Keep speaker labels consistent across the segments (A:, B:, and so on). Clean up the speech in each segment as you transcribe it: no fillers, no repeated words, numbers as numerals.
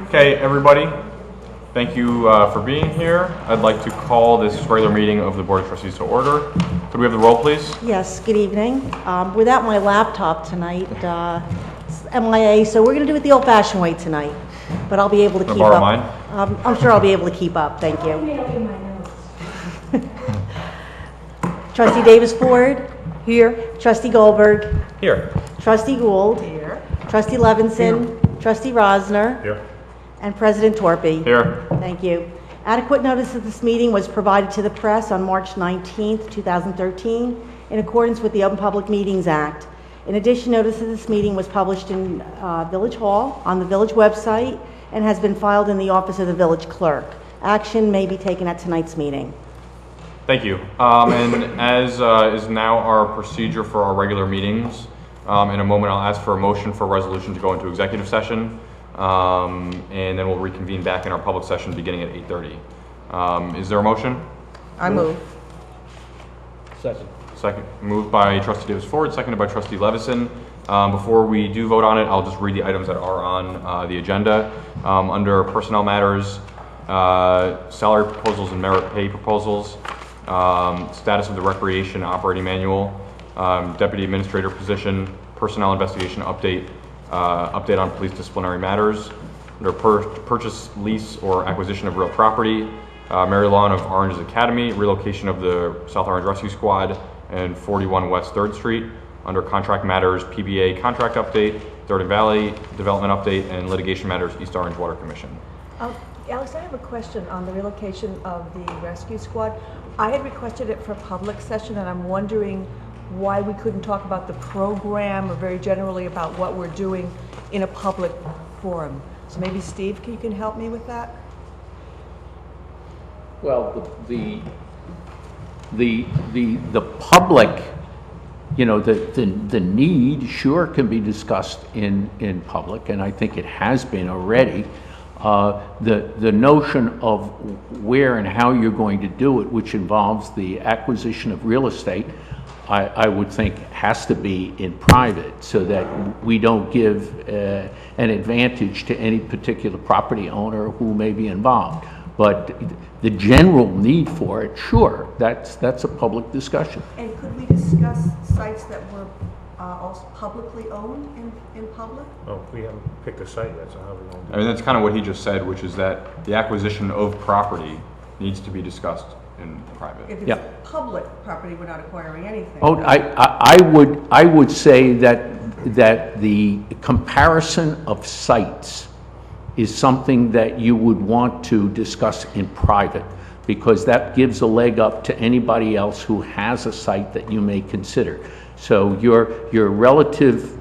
A: Okay, everybody, thank you for being here. I'd like to call this regular meeting of the Board of Trustees to order. Could we have the roll, please?
B: Yes, good evening. Without my laptop tonight, it's MIA, so we're going to do it the old-fashioned way tonight. But I'll be able to keep
A: borrow
B: up.
A: mine?
B: I'm sure I'll be able to keep up. Thank you. Trustee Davis Ford? Here. Trustee Goldberg?
A: Here.
B: Trustee Gould? Here. Trustee Levinson? Here. Trustee Rosner?
A: Here.
B: And President Torpy?
A: Here.
B: Thank you. Adequate notice of this meeting was provided to the press on March 19th, 2013, in accordance with the Open Public Meetings Act. In addition, notice of this meeting was published in Village Hall, on the Village website, and has been filed in the office of the Village Clerk. Action may be taken at tonight's meeting.
A: Thank you. And as is now our procedure for our regular meetings, in a moment I'll ask for a motion for a resolution to go into executive session, and then we'll reconvene back in our public session beginning at 8:30. Is there a motion?
C: I move.
A: Second. Moved by Trustee Davis Ford, seconded by Trustee Levison. Before we do vote on it, I'll just read the items that are on the agenda. Under personnel matters, salary proposals and merit pay proposals, status of the recreation operating manual, deputy administrator position, personnel investigation update, update on police disciplinary matters. Under purchase, lease, or acquisition of real property, Mary Lawn of Orange's Academy, relocation of the South Orange Rescue Squad, and 41 West 3rd Street. Under contract matters, PBA contract update, Third and Valley development update, and litigation matters, East Orange Water Commission.
C: Alex, I have a question on the relocation of the rescue squad. I had requested it for public session, and I'm wondering why we couldn't talk about the program or very generally about what we're doing in a public forum. So maybe Steve, you can help me with that?
D: Well, the public, you know, the need sure can be discussed in public, and I think it has been already. The notion of where and how you're going to do it, which involves the acquisition of real estate, I would think has to be in private so that we don't give an advantage to any particular property owner who may be involved. But the general need for it, sure, that's a public discussion.
C: And could we discuss sites that were also publicly owned in public?
E: Oh, we haven't picked a site yet, so how are we going to do
A: I mean, that's kind of what he just said, which is that the acquisition of property needs to be discussed in private.
C: If it's public property, we're not acquiring anything.
D: Oh, I would say that the comparison of sites is something that you would want to discuss in private, because that gives a leg up to anybody else who has a site that you may consider. So your relative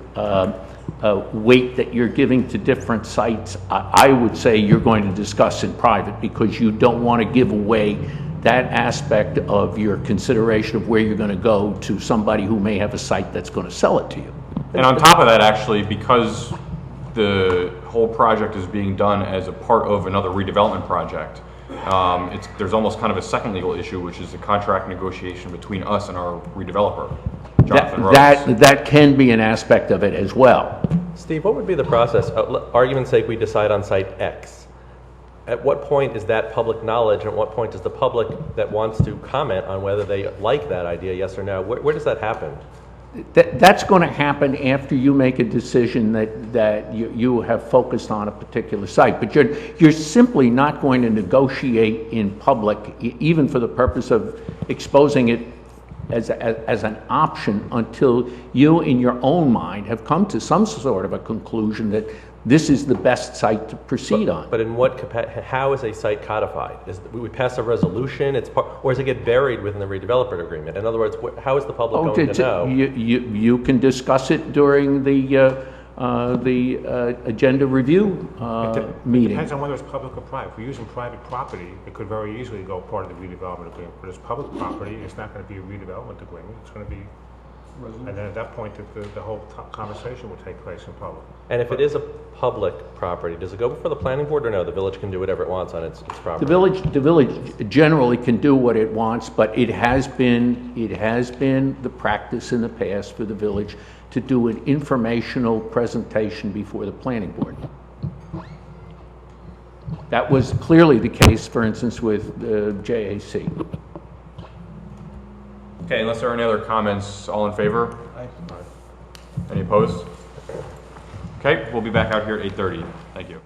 D: weight that you're giving to different sites, I would say you're going to discuss in private, because you don't want to give away that aspect of your consideration of where you're going to go to somebody who may have a site that's going to sell it to you.
A: And on top of that, actually, because the whole project is being done as a part of another redevelopment project, there's almost kind of a second legal issue, which is the contract negotiation between us and our redeveloper, Jonathan Rose.
D: That can be an aspect of it as well.
F: Steve, what would be the process? Argument's sake, we decide on site X. At what point is that public knowledge, and at what point does the public that wants to comment on whether they like that idea, yes or no, where does that happen?
D: That's going to happen after you make a decision that you have focused on a particular site. But you're simply not going to negotiate in public, even for the purpose of exposing it as an option, until you, in your own mind, have come to some sort of a conclusion that this is the best site to proceed on.
F: But in what capacity? How is a site codified? We pass a resolution, or does it get buried within the redeveloper agreement? In other words, how is the public going to know?
D: You can discuss it during the agenda review meeting.
E: It depends on whether it's public or private. If we're using private property, it could very easily go part of the redevelopment agreement. But it's public property, it's not going to be a redevelopment agreement. It's going to be, and then at that point, the whole conversation will take place in public.
F: And if it is a public property, does it go before the planning board, or no? The village can do whatever it wants on its property.
D: The village generally can do what it wants, but it has been the practice in the past for the village to do an informational presentation before the planning board. That was clearly the case, for instance, with JAC.
A: Okay, unless there are any other comments, all in favor? Any opposed? Okay, we'll be back out here at 8:30. Thank you.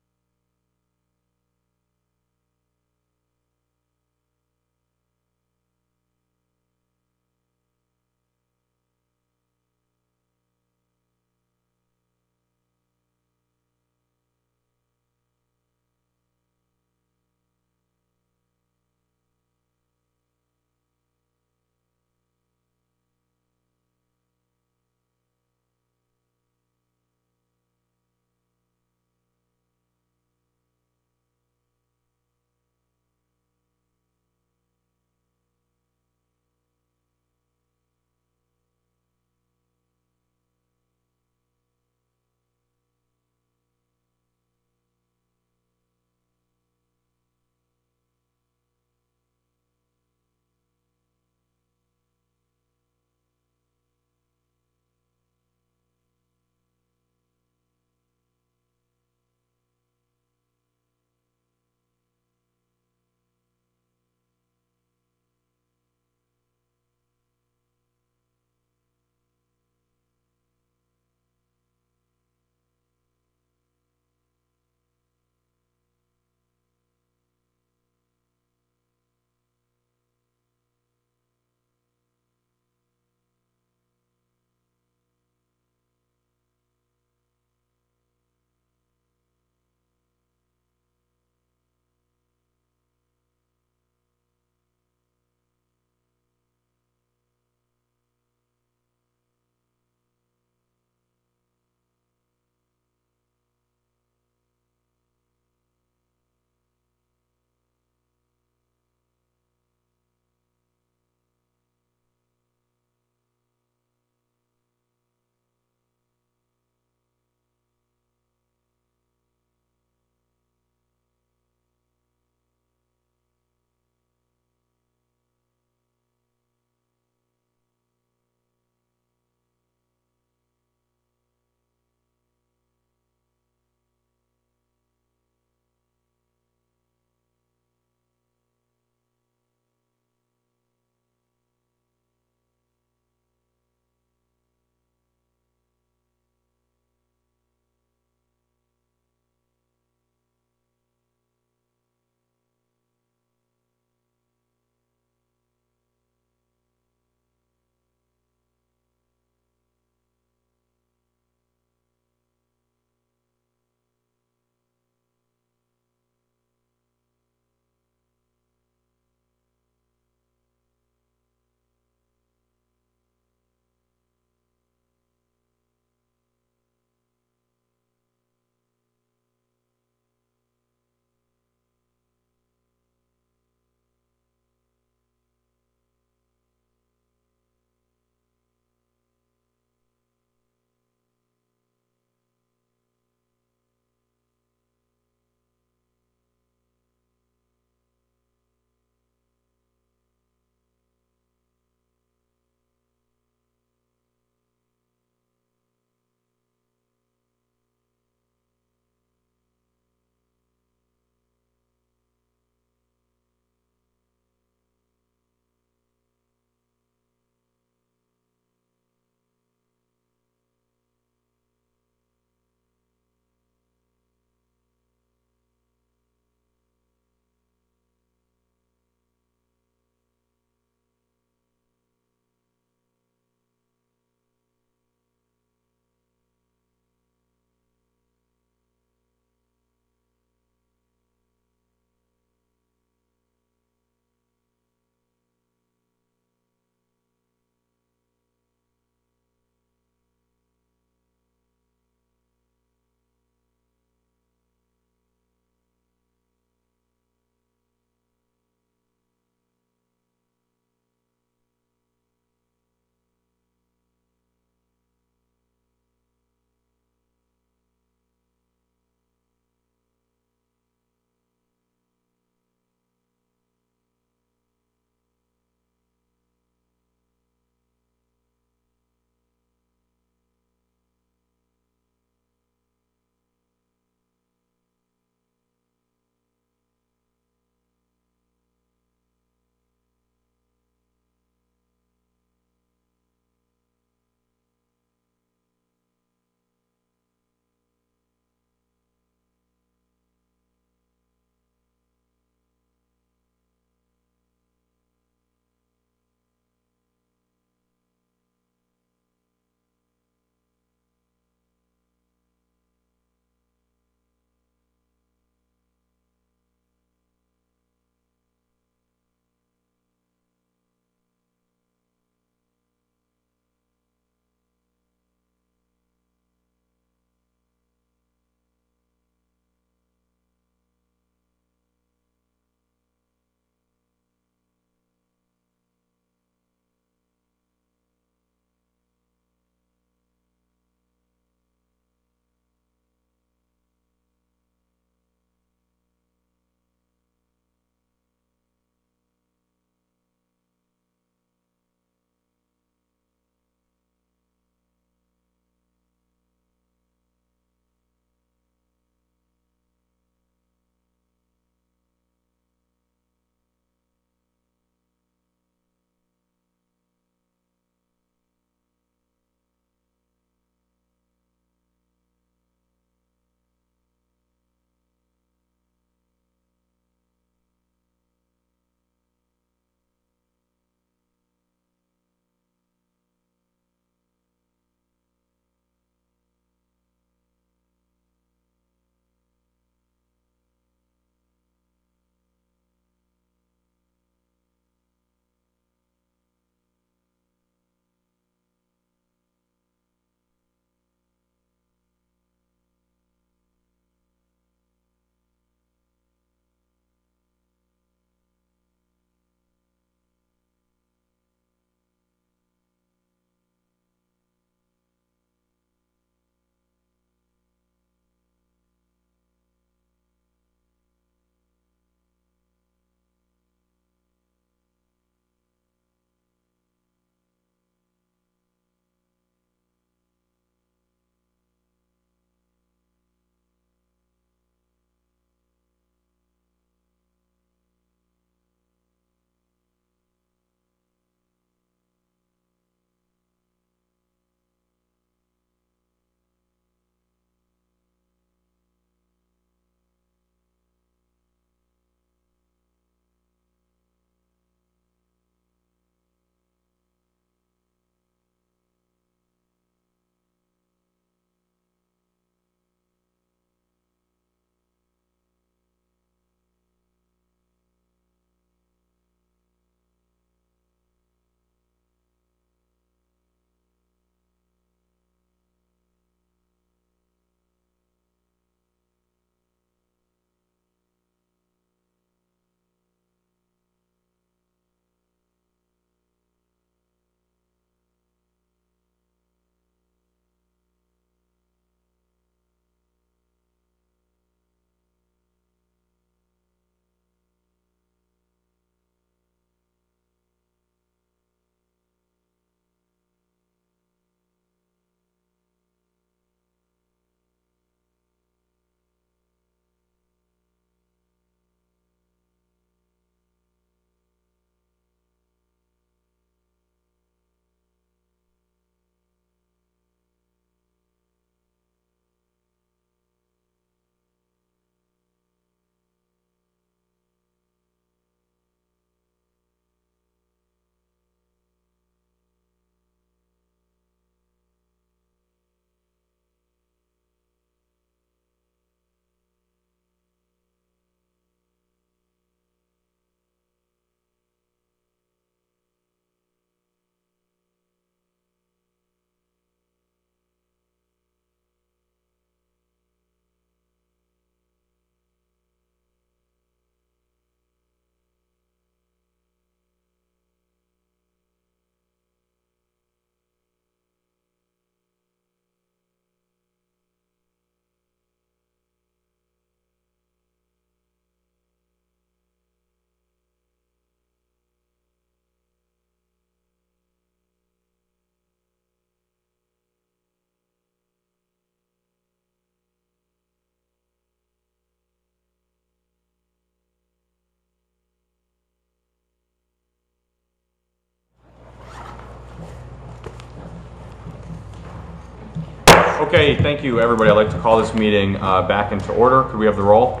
A: Okay, thank you, everybody. I'd like to call this meeting back into order. Could we have the roll?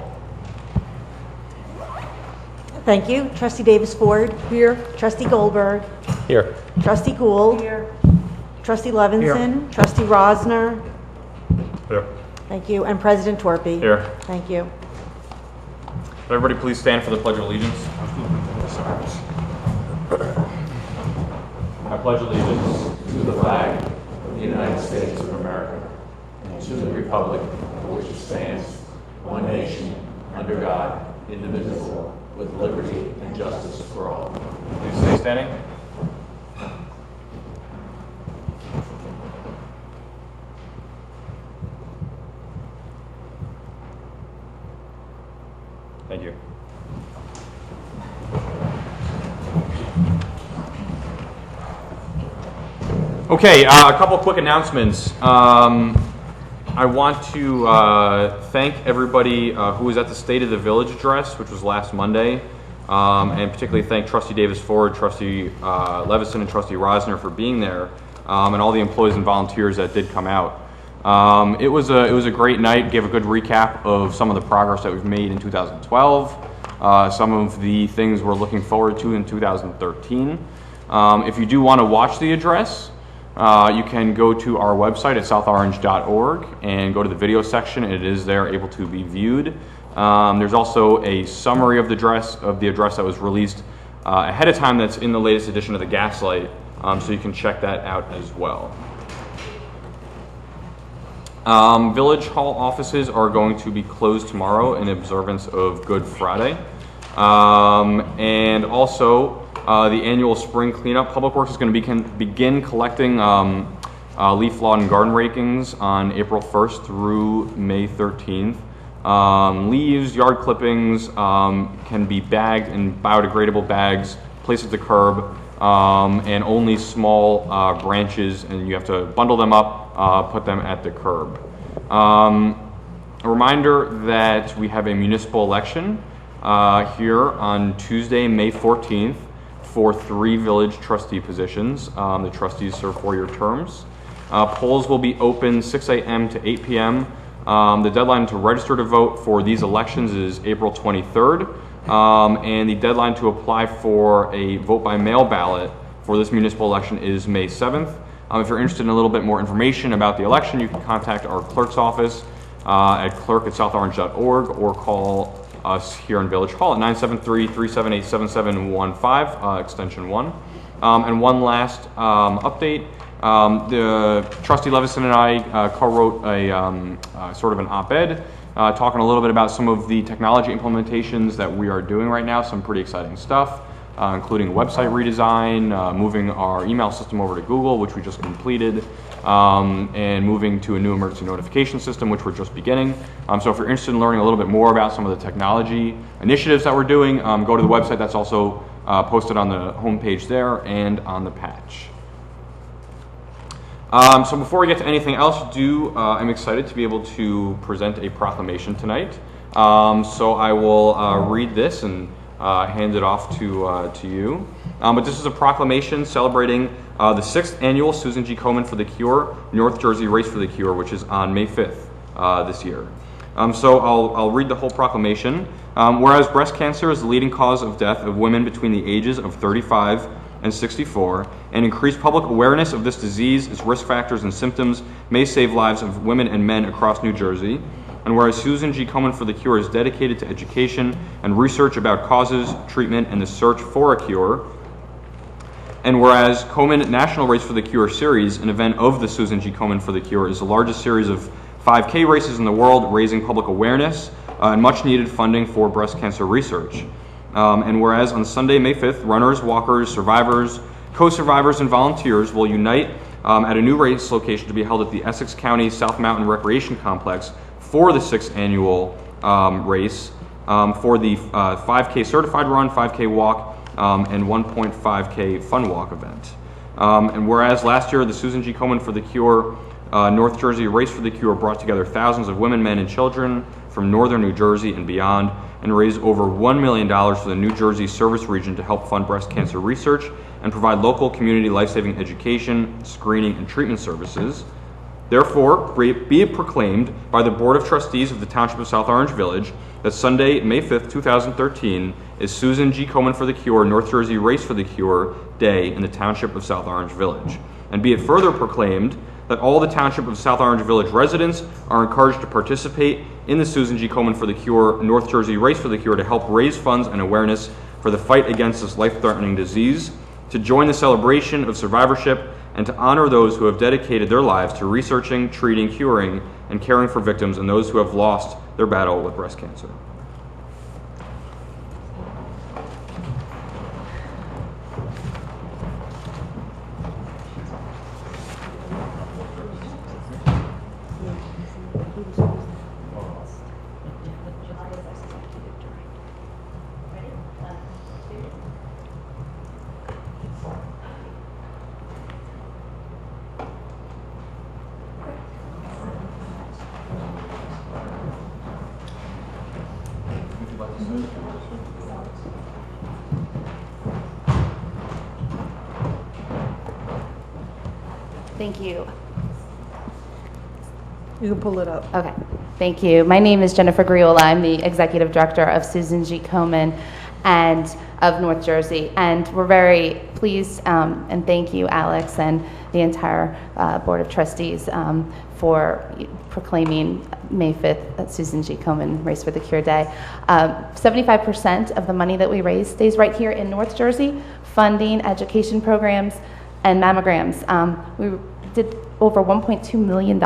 B: Thank you. Trustee Davis Ford. Here. Trustee Goldberg.
F: Here.
B: Trustee Gould. Here. Trustee Levinson. Trustee Rosner.
A: Here.
B: Thank you. And President Torpy.
A: Here.
B: Thank you.
A: Would everybody please stand for the Pledge of Allegiance? I pledge allegiance
D: To the flag of the United States of America, and to the republic for which it stands, one nation, under God, indivisible, with liberty and justice for all.
A: Please stay standing. Thank you. Okay, a couple quick announcements. I want to thank everybody who was at the State of the Village address, which was last Monday, and particularly thank Trustee Davis Ford, Trustee Levison, and Trustee Rosner for being there, and all the employees and volunteers that did come out. It was a great night. Gave a good recap of some of the progress that we've made in 2012, some of the things we're looking forward to in 2013. If you do want to watch the address, you can go to our website at southorange.org and go to the video section. It is there, able to be viewed. There's also a summary of the address that was released ahead of time. That's in the latest edition of the Gaslight, so you can check that out as well. Village Hall offices are going to be closed tomorrow in observance of Good Friday, and also. The annual spring cleanup. Public Works is going to begin collecting leaf, lawn, and garden rakings on April 1st through May 13th. Leaves, yard clippings can be bagged in biodegradable bags, placed at the curb, and only small branches, and you have to bundle them up, put them at the curb. A reminder that we have a municipal election here on Tuesday, May 14th. For 3 village trustee positions. The trustees serve 4-year terms. Polls will be open 6 a.m. to 8 p.m. The deadline to register to vote for these elections is April 23rd. And the deadline to apply for a vote by mail ballot for this municipal election is May 7th. If you're interested in a little bit more information about the election, you can contact our clerk's office at clerk@southorange.org or call us here in Village Hall at 973-378-7715, extension 1. And one last update. The Trustee Levison and I co-wrote a sort of an op-ed talking a little bit about some of the technology implementations that we are doing right now, some pretty exciting stuff, including website redesign, moving our email system over to Google, which we just completed, and moving to a new emergency notification system, which we're just beginning. So if you're interested in learning a little bit more about some of the technology initiatives that we're doing, go to the website. That's also posted on the homepage there and on the patch. So before we get to anything else, I'm excited to be able to present a proclamation tonight. So I will read this and hand it off to you. But this is a proclamation celebrating the 6th annual Susan G. Komen for the Cure, North Jersey Race for the Cure, which is on May 5th this year. So I'll read the whole proclamation. Whereas breast cancer is the leading cause of death of women between the ages of 35 and 64, and increased public awareness of this disease, its risk factors and symptoms may save lives of women and men across New Jersey. And whereas Susan G. Komen for the Cure is dedicated to education and research about causes, treatment, and the search for a cure. And whereas Komen National Race for the Cure Series, an event of the Susan G. Komen for the Cure, is the largest series of 5K races in the world, raising public awareness and much needed funding for breast cancer research. And whereas on Sunday, May 5th, runners, walkers, survivors, co-survivors, and volunteers will unite at a new race location to be held at the Essex County South Mountain Recreation Complex for the 6th annual race for the 5K certified run, 5K walk, and 1.5K fun walk event. And whereas last year the Susan G. Komen for the Cure North Jersey Race for the Cure brought together thousands of women, men, and children from northern New Jersey and beyond, and raised over $1 million for the New Jersey service region to help fund breast cancer research and provide local community life-saving education, screening, and treatment services. Therefore, be it proclaimed by the Board of Trustees of the Township of South Orange Village that Sunday, May 5th, 2013 is Susan G. Komen for the Cure North Jersey Race for the Cure Day in the Township of South Orange Village. And be it further proclaimed that all the Township of South Orange Village residents are encouraged to participate in the Susan G. Komen for the Cure North Jersey Race for the Cure to help raise funds and awareness for the fight against this life-threatening disease, to join the celebration of survivorship, and to honor those who have dedicated their lives to researching, treating, curing, and caring for victims and those who have lost their battle with breast cancer.
G: Thank you.
C: You can pull it up.
G: Okay, thank you. My name is Jennifer Griola. I'm the Executive Director of Susan G. Komen and of North Jersey. And we're very pleased, and thank you, Alex, and the entire Board of Trustees for proclaiming May 5th Susan G. Komen Race for the Cure Day. 75% of the money that we raise stays right here in North Jersey, funding education programs and mammograms. We did over $1.2 million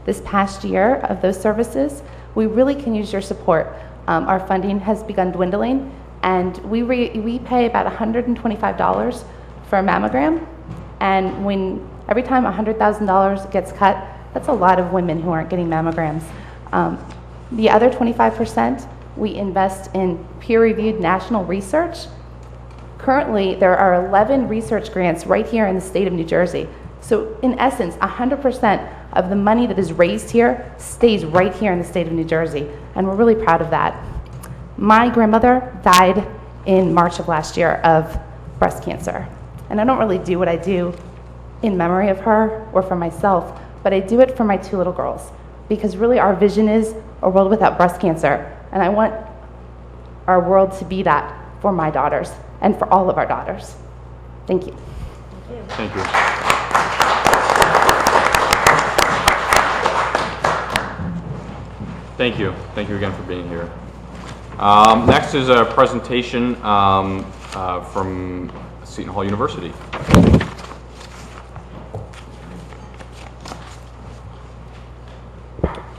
G: this past year of those services. We really can use your support. Our funding has begun dwindling, and we pay about $125 for a mammogram, and every time $100,000 gets cut, that's a lot of women who aren't getting mammograms. The other 25%, we invest in peer-reviewed national research. Currently, there are 11 research grants right here in the state of New Jersey. So in essence, 100% of the money that is raised here stays right here in the state of New Jersey, and we're really proud of that. My grandmother died in March of last year of breast cancer, and I don't really do what I do in memory of her or for myself, but I do it for my two little girls, because really our vision is a world without breast cancer, and I want our world to be that for my daughters and for all of our daughters. Thank you.
A: Thank you. Thank you. Thank you again for being here. Next is a presentation from Seton Hall University.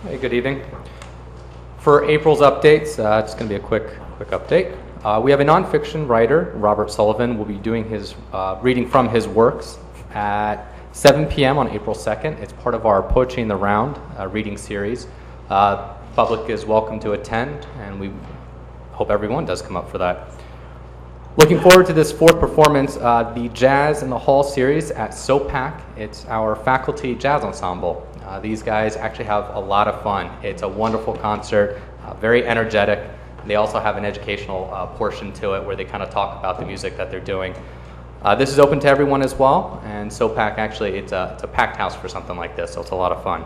H: Hey, good evening. For April's updates, it's going to be a quick update. We have a nonfiction writer, Robert Sullivan, will be doing his reading from his works at 7 p.m. on April 2nd. It's part of our Poetry in the Round reading series. Public is welcome to attend, and we hope everyone does come up for that. Looking forward to this fourth performance, the Jazz in the Hall series at SOPAC. It's our faculty jazz ensemble. These guys actually have a lot of fun. It's a wonderful concert, very energetic. They also have an educational portion to it where they kind of talk about the music that they're doing. This is open to everyone as well, and SOPAC actually, it's a packed house for something like this, so it's a lot of fun.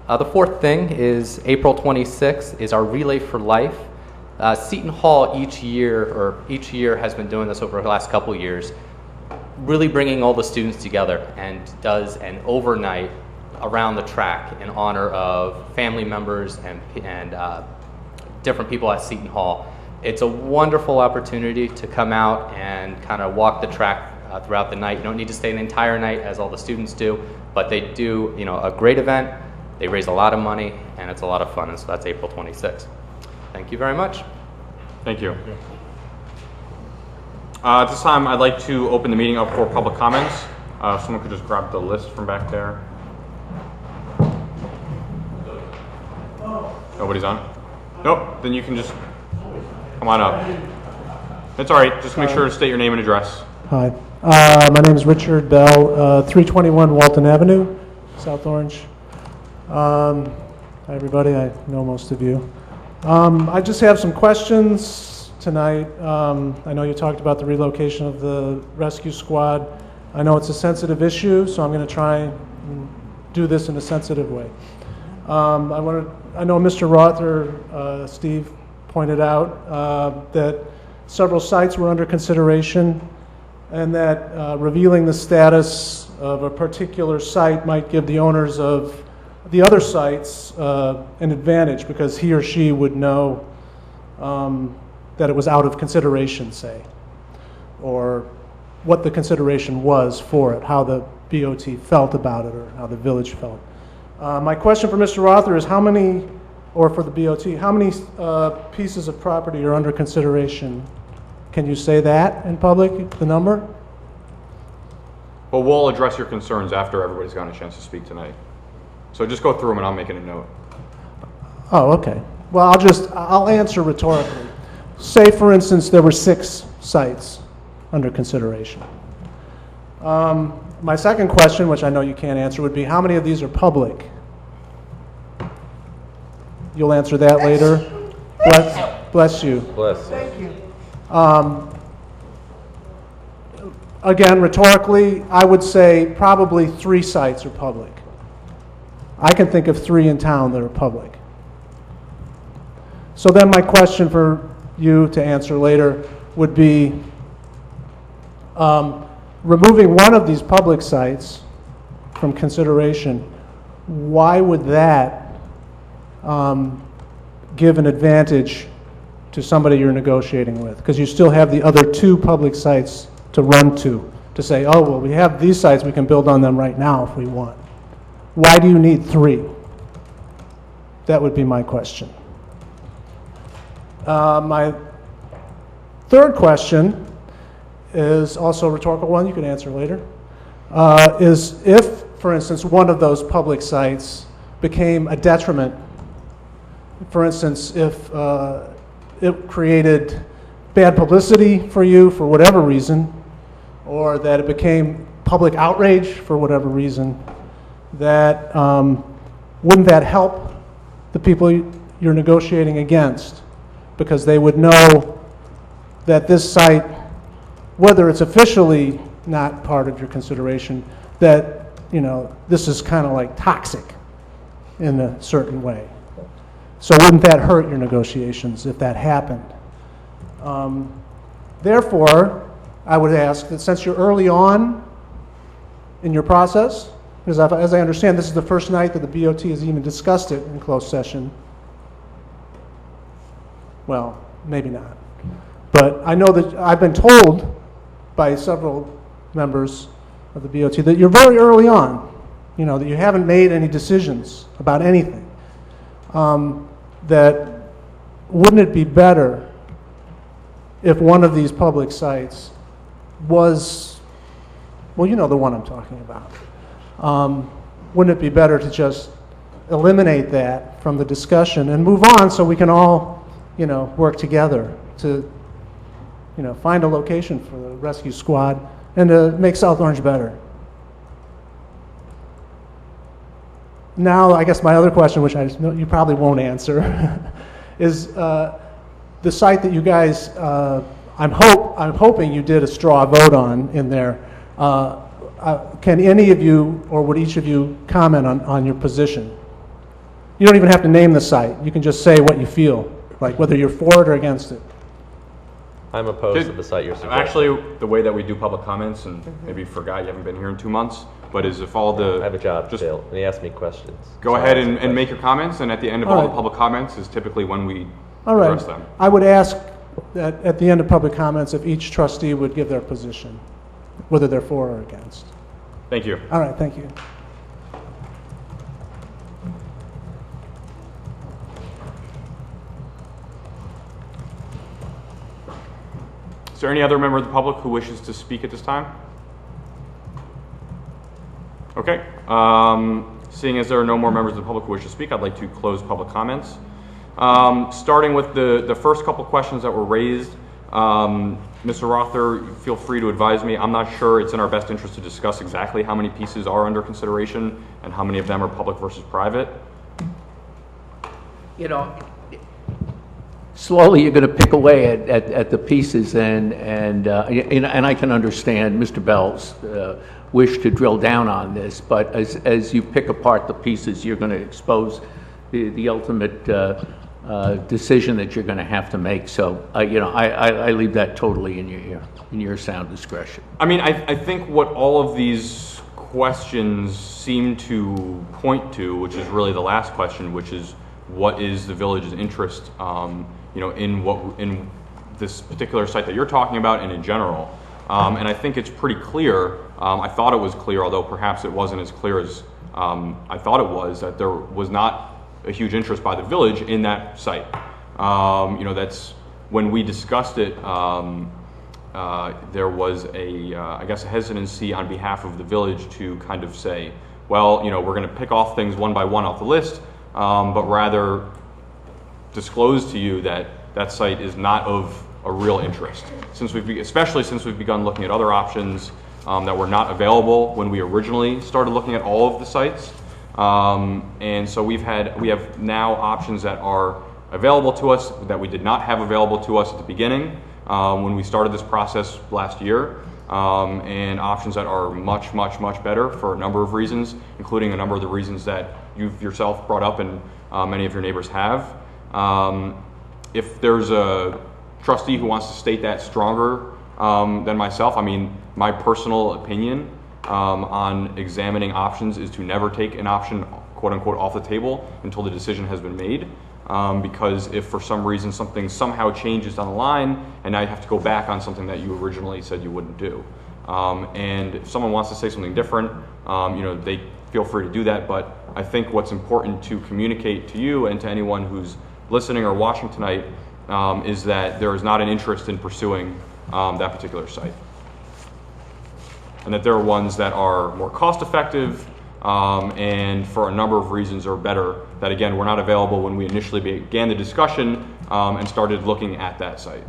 H: The fourth thing is April 26th is our Relay for Life. Seton Hall each year has been doing this over the last couple years, really bringing all the students together and does an overnight around the track in honor of family members and different people at Seton Hall. It's a wonderful opportunity to come out and kind of walk the track throughout the night. You don't need to stay the entire night as all the students do, but they do, a great event. They raise a lot of money, and it's a lot of fun, and so that's April 26th. Thank you very much.
A: Thank you. At this time, I'd like to open the meeting up for public comments. If someone could just grab the list from back there. Nobody's on? Nope, then you can just come on up. It's all right, just make sure to state your name and address.
I: Hi, my name is Richard Bell, 321 Walton Avenue, South Orange. Hi everybody, I know most of you. I just have some questions tonight. I know you talked about the relocation of the rescue squad. I know it's a sensitive issue, so I'm going to try and do this in a sensitive way. I know Mr. Rother, Steve pointed out that several sites were under consideration, and that revealing the status of a particular site might give the owners of the other sites an advantage, because he or she would know that it was out of consideration, say, or what the consideration was for it, how the BOT felt about it, or how the village felt. My question for Mr. Rother is how many, or for the BOT, how many pieces of property are under consideration? Can you say that in public, the number?
A: Well, we'll address your concerns after everybody's gotten a chance to speak tonight. So just go through them and I'll make a note.
I: Oh, okay. Well, I'll answer rhetorically. Say, for instance, there were 6 sites under consideration. My second question, which I know you can't answer, would be how many of these are public? You'll answer that later? Bless you.
F: Bless.
C: Thank you.
I: Again, rhetorically, I would say probably 3 sites are public. I can think of 3 in town that are public. So then my question for you to answer later would be, removing one of these public sites from consideration, why would that give an advantage to somebody you're negotiating with? Because you still have the other 2 public sites to run to say, oh, well, we have these sites, we can build on them right now if we want. Why do you need 3? That would be my question. My third question is also a rhetorical one, you can answer later, is if, for instance, one of those public sites became a detriment, for instance, if it created bad publicity for you for whatever reason, or that it became public outrage for whatever reason, that wouldn't that help the people you're negotiating against? Because they would know that this site, whether it's officially not part of your consideration, that, you know, this is kind of like toxic in a certain way. So wouldn't that hurt your negotiations if that happened? Therefore, I would ask that since you're early on in your process, because as I understand, this is the first night that the BOT has even discussed it in closed session. Well, maybe not. But I know that I've been told by several members of the BOT that you're very early on, you know, that you haven't made any decisions about anything. That wouldn't it be better if one of these public sites was, well, you know the one I'm talking about. Wouldn't it be better to just eliminate that from the discussion and move on so we can all, you know, work together to, you know, find a location for the rescue squad and to make South Orange better? Now, I guess my other question, which I know you probably won't answer, is the site that you guys, I'm hoping you did a straw vote on in there. Can any of you, or would each of you, comment on your position? You don't even have to name the site. You can just say what you feel, like whether you're for it or against it.
F: I'm opposed to the site you're suggesting.
A: Actually, the way that we do public comments, and maybe you forgot you haven't been here in 2 months, but is if all the...
F: I have a job,
A: just
F: Dale, and he asked me questions.
A: Go ahead and make your comments, and at the end of all the public comments is typically when we address them.
I: I would ask that at the end of public comments if each trustee would give their position, whether they're for or against.
A: Thank you.
I: All right, thank you.
A: Is there any other member of the public who wishes to speak at this time? Okay. Seeing as there are no more members of the public who wish to speak, I'd like to close public comments. Starting with the first couple questions that were raised, Mr. Rother, feel free to advise me. I'm not sure it's in our best interest to discuss exactly how many pieces are under consideration and how many of them are public versus private.
D: You know, slowly you're going to pick away at the pieces, and I can understand Mr. Bell's wish to drill down on this, but as you pick apart the pieces, you're going to expose the ultimate decision that you're going to have to make. So, I leave that totally in your sound discretion.
A: I mean, I think what all of these questions seem to point to, which is really the last question, which is what is the village's interest, in this particular site that you're talking about and in general. And I think it's pretty clear. I thought it was clear, although perhaps it wasn't as clear as I thought it was, that there was not a huge interest by the village in that site. That's when we discussed it. There was I guess a hesitancy on behalf of the village to kind of say, well, we're going to pick off things one by one off the list, but rather disclose to you that that site is not of a real interest. Especially since we've begun looking at other options that were not available when we originally started looking at all of the sites. And so we have now options that are available to us that we did not have available to us at the beginning when we started this process last year, and options that are much, much, much better for a number of reasons, including a number of the reasons that you've yourself brought up and many of your neighbors have. If there's a trustee who wants to state that stronger than myself, I mean, my personal opinion on examining options is to never take an option, quote unquote, off the table until the decision has been made. Because if for some reason something somehow changes down the line and now you have to go back on something that you originally said you wouldn't do. And if someone wants to say something different, they feel free to do that. But I think what's important to communicate to you and to anyone who's listening or watching tonight is that there is not an interest in pursuing that particular site. And that there are ones that are more cost effective and for a number of reasons are better that, again, were not available when we initially began the discussion and started looking at that site.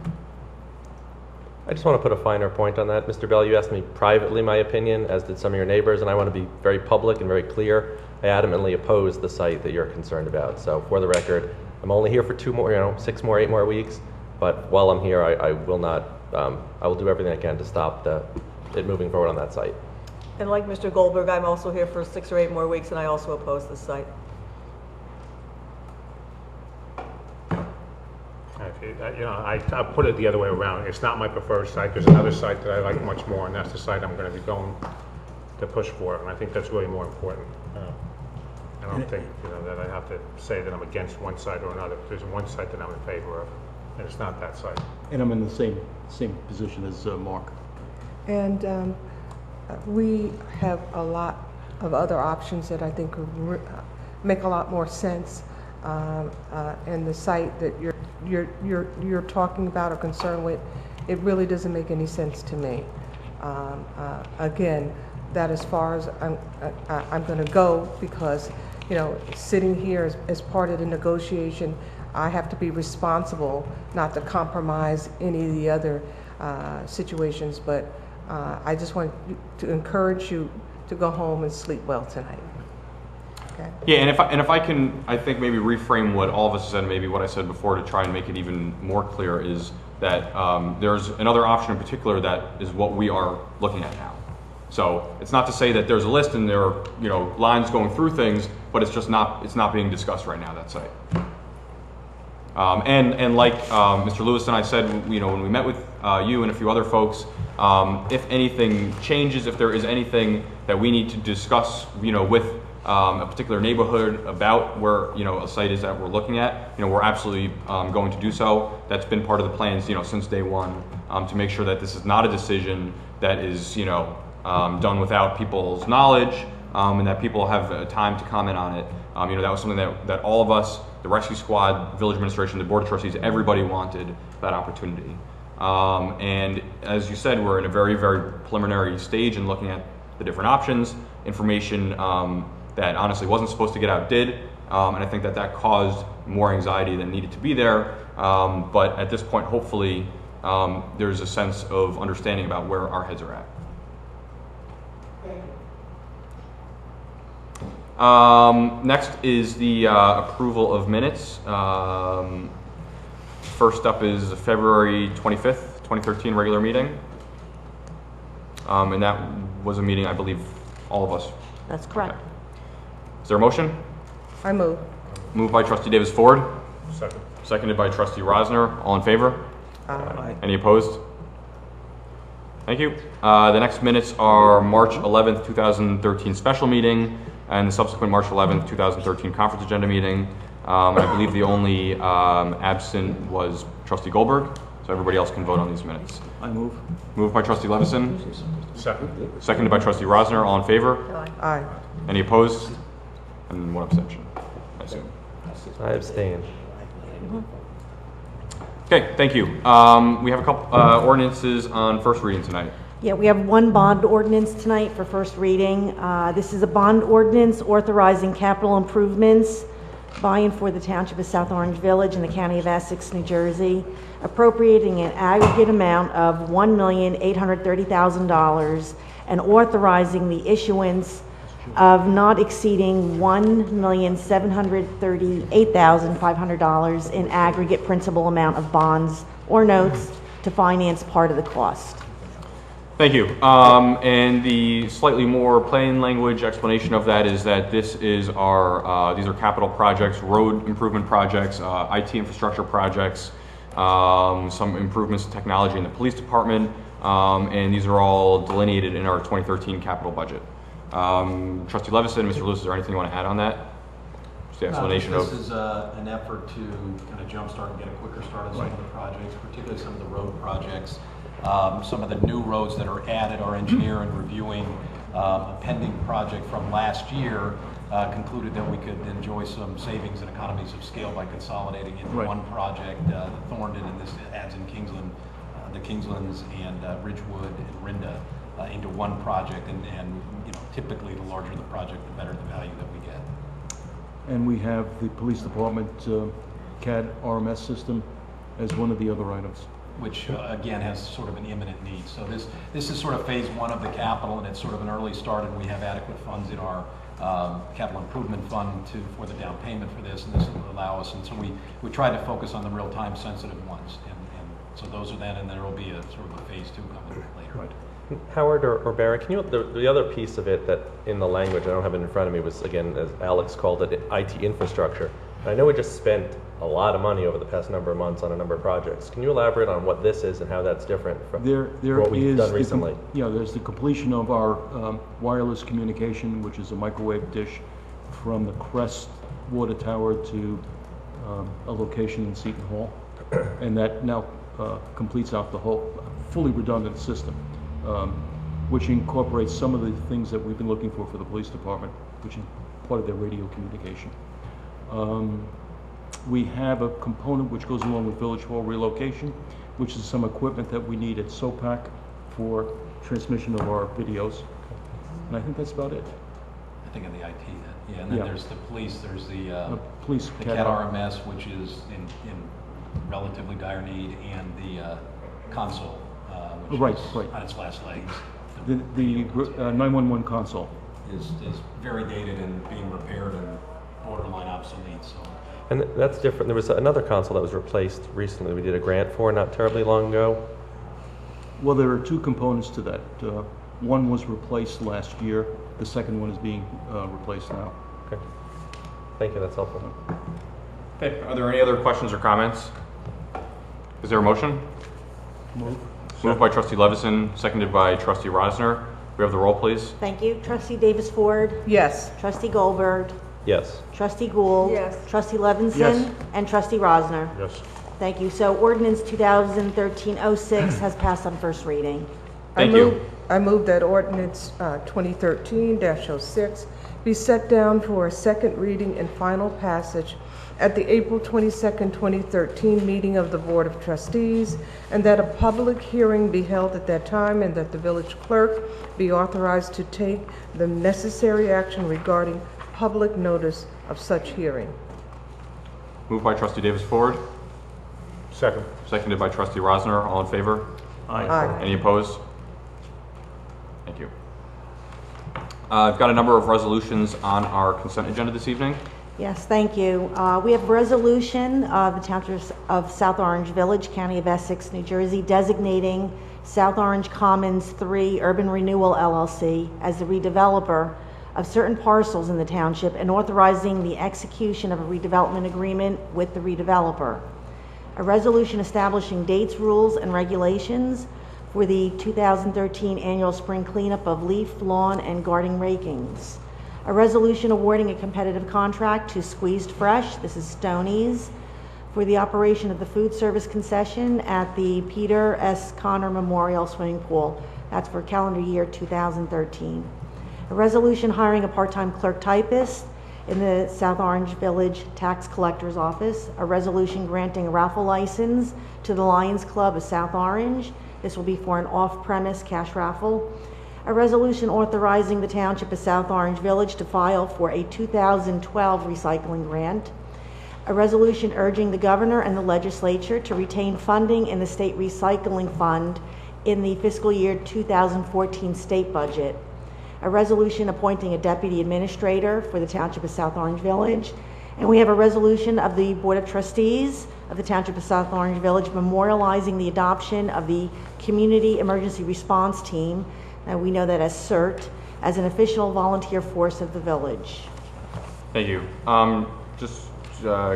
F: I just want to put a finer point on that. Mr. Bell, you asked me privately my opinion, as did some of your neighbors, and I want to be very public and very clear. I adamantly oppose the site that you're concerned about. So for the record, I'm only here for 2 more, 6 more, 8 more weeks, but while I'm here, I will not, I will do everything I can to stop it moving forward on that site.
C: And like Mr. Goldberg, I'm also here for 6 or 8 more weeks, and I also oppose this site.
E: I'll put it the other way around. It's not my preferred site. There's another site that I like much more, and that's the site I'm going to be going to push for, and I think that's really more important. I don't think that I have to say that I'm against one site or another. There's one site that I'm in favor of, and it's not that site.
J: And I'm in the same position as Mark.
K: And we have a lot of other options that I think make a lot more sense. And the site that you're talking about or concerned with, it really doesn't make any sense to me. Again, that as far as I'm going to go, because sitting here as part of the negotiation, I have to be responsible not to compromise any of the other situations. But I just want to encourage you to go home and sleep well tonight. Okay.
A: Yeah, and if I can, I think maybe reframe what all of us said, maybe what I said before, to try and make it even more clear, is that there's another option in particular that is what we are looking at now. So it's not to say that there's a list and there are lines going through things, but it's just not being discussed right now, that site. And like Mr. Lewis and I said, when we met with you and a few other folks, if anything changes, if there is anything that we need to discuss, with a particular neighborhood about where a site is that we're looking at, we're absolutely going to do so. That's been part of the plans, since day one, to make sure that this is not a decision that is done without people's knowledge, and that people have time to comment on it. That was something that all of us, the rescue squad, village administration, the board of trustees, everybody wanted that opportunity. And as you said, we're in a very, very preliminary stage in looking at the different options. Information that honestly wasn't supposed to get out did, and I think that caused more anxiety than needed to be there. But at this point, hopefully, there's a sense of understanding about where our heads are at. Next is the approval of minutes. First up is the February 25th, 2013 regular meeting. And that was a meeting, I believe, all of us.
B: That's correct.
A: Is there a motion?
K: I move.
A: Moved by trustee Davis Ford,
E: Second.
A: seconded by trustee Rosner. All in favor?
K: Aye.
A: Any opposed? Thank you. The next minutes are March 11th, 2013 special meeting and the subsequent March 11th, 2013 conference agenda meeting. I believe the only absent was trustee Goldberg, so everybody else can vote on these minutes.
J: I move.
A: Moved by trustee Levison,
E: Second.
A: seconded by trustee Rosner. All in favor?
K: Aye.
A: Any opposed? And one abstention, I assume.
F: I abstain.
A: Okay, thank you. We have a couple ordinances on first reading tonight.
B: Yeah, we have one bond ordinance tonight for first reading. This is a bond ordinance authorizing capital improvements by and for the Township of South Orange Village in the County of Essex, New Jersey, appropriating an aggregate amount of $1,830,000 and authorizing the issuance of not exceeding $1,738,500 in aggregate principal amount of bonds or notes to finance part of the cost.
A: Thank you. And the slightly more plain language explanation of that is that this is our, these are capital projects, road improvement projects, IT infrastructure projects, some improvements to technology in the police department, and these are all delineated in our 2013 capital budget. Trustee Levison, Mr. Lewis, is there anything you want to add on that? Just the explanation
J: This
A: of.
J: is an effort to kind of jumpstart and get a quicker start on some of the projects, particularly some of the road projects. Some of the new roads that are added, our engineer in reviewing a pending project from last year concluded that we could enjoy some savings and economies of scale by consolidating into one project, Thorndon, and this adds in Kingsland, the Kingslands and Ridgewood and Rinda into one project, and you know, typically the larger the project, the better the value that we get.
L: And we have the police department CAD RMS system as one of the other items.
J: Which again has sort of an imminent need. So this is sort of phase one of the capital, and it's sort of an early start, and we have adequate funds in our capital improvement fund for the down payment for this, and this will allow us. And so we try to focus on the real time sensitive ones, and so those are then, and there will be a sort of a phase two coming later.
L: Right.
F: Howard or Barry, can you, the other piece of it that in the language, I don't have it in front of me, was again, as Alex called it, IT infrastructure. And I know we just spent a lot of money over the past number of months on a number of projects. Can you elaborate on what this is and how that's different from what we've done recently?
L: There's the completion of our wireless communication, which is a microwave dish from the Crest Water Tower to a location in Seton Hall. And that now completes out the whole fully redundant system, which incorporates some of the things that we've been looking for the police department, which is part of their radio communication. We have a component which goes along with Village Hall relocation, which is some equipment that we need at SOPAC for transmission of our videos. And I think that's about it.
J: I think of the IT, and then there's the police, there's the
L: police
J: CAD RMS, which is in relatively dire need, and the console, which is on its last legs.
L: The 911 console
J: is very dated and being repaired and borderline obsolete. So.
F: And that's different. There was another console that was replaced recently. We did a grant for not terribly long ago.
L: Well, there are two components to that. One was replaced last year. The second one is being replaced now.
F: Okay. Thank you. That's helpful.
A: Okay. Are there any other questions or comments? Is there a motion? Moved by trustee Levison, seconded by trustee Rosner. We have the roll, please.
B: Thank you. Trustee Davis Ford.
K: Yes.
B: Trustee Goldberg.
F: Yes.
B: Trustee Gould.
C: Yes.
B: Trustee Levinson.
L: Yes.
B: And Trustee Rosner.
E: Yes.
B: Thank you. So ordinance 2013-06 has passed on first reading.
A: Thank you.
K: I move that ordinance 2013-06 be set down for a second reading and final passage at the April 22nd, 2013 meeting of the Board of Trustees, and that a public hearing be held at that time, and that the village clerk be authorized to take the necessary action regarding public notice of such hearing.
A: Moved by trustee Davis Ford,
E: Second.
A: seconded by trustee Rosner. All in favor?
K: Aye.
A: Any opposed? Thank you. I've got a number of resolutions on our consent agenda this evening.
B: Yes, thank you. We have a resolution of the Township of South Orange Village, County of Essex, New Jersey, designating South Orange Commons 3 Urban Renewal LLC as the redeveloper of certain parcels in the township and authorizing the execution of a redevelopment agreement with the redeveloper. A resolution establishing dates, rules, and regulations for the 2013 annual spring cleanup of leaf, lawn, and garden rakings. A resolution awarding a competitive contract to Squeezed Fresh, this is Stoney's, for the operation of the food service concession at the Peter S. Connor Memorial Swimming Pool. That's for calendar year 2013. A resolution hiring a part-time clerk typist in the South Orange Village Tax Collector's Office. A resolution granting a raffle license to the Lions Club of South Orange. This will be for an off-premise cash raffle. A resolution authorizing the Township of South Orange Village to file for a 2012 recycling grant. A resolution urging the governor and the legislature to retain funding in the state recycling fund in the fiscal year 2014 state budget. A resolution appointing a deputy administrator for the Township of South Orange Village. And we have a resolution of the Board of Trustees of the Township of South Orange Village memorializing the adoption of the Community Emergency Response Team, and we know that as CERT, as an official volunteer force of the village.
A: Thank you. Just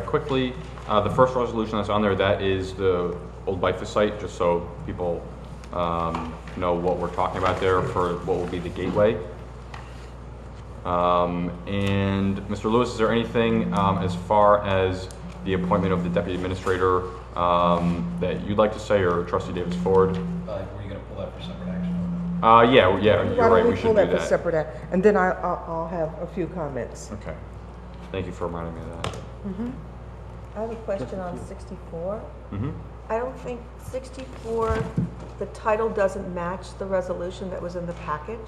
A: quickly, the first resolution that's on there, that is the old Bifus site, just so people know what we're talking about there for what will be the gateway. And Mr. Lewis, is there anything as far as the appointment of the deputy administrator that you'd like to say, or Trustee Davis Ford?
J: Were you going to pull that for separate action?
A: Yeah, you're
K: Why
A: right,
K: don't
A: we should do
K: pull that for
A: that.
K: separate, and then I'll have a few comments.
A: Okay. Thank you for reminding me of that.
C: I have a question on 64.
A: Mm-hmm.
C: I don't think 64, the title doesn't match the resolution that was in the package.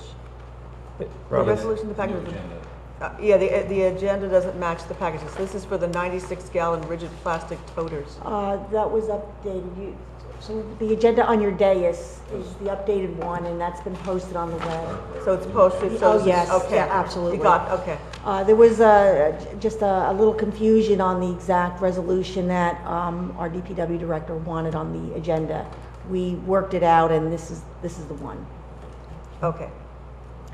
C: The
F: Robin,
C: resolution in the package. Yeah, the agenda doesn't match the packages. This is for the 96-gallon rigid plastic toters.
B: That was updated. So the agenda on your dais is the updated one, and that's been posted on the web.
C: So it's posted, so
B: Oh,
C: this is-
B: yes,
C: okay.
B: yeah, absolutely.
C: You got, okay.
B: There was just a little confusion on the exact resolution that our DPW director wanted on the agenda. We worked it out, and this is the one.
C: Okay.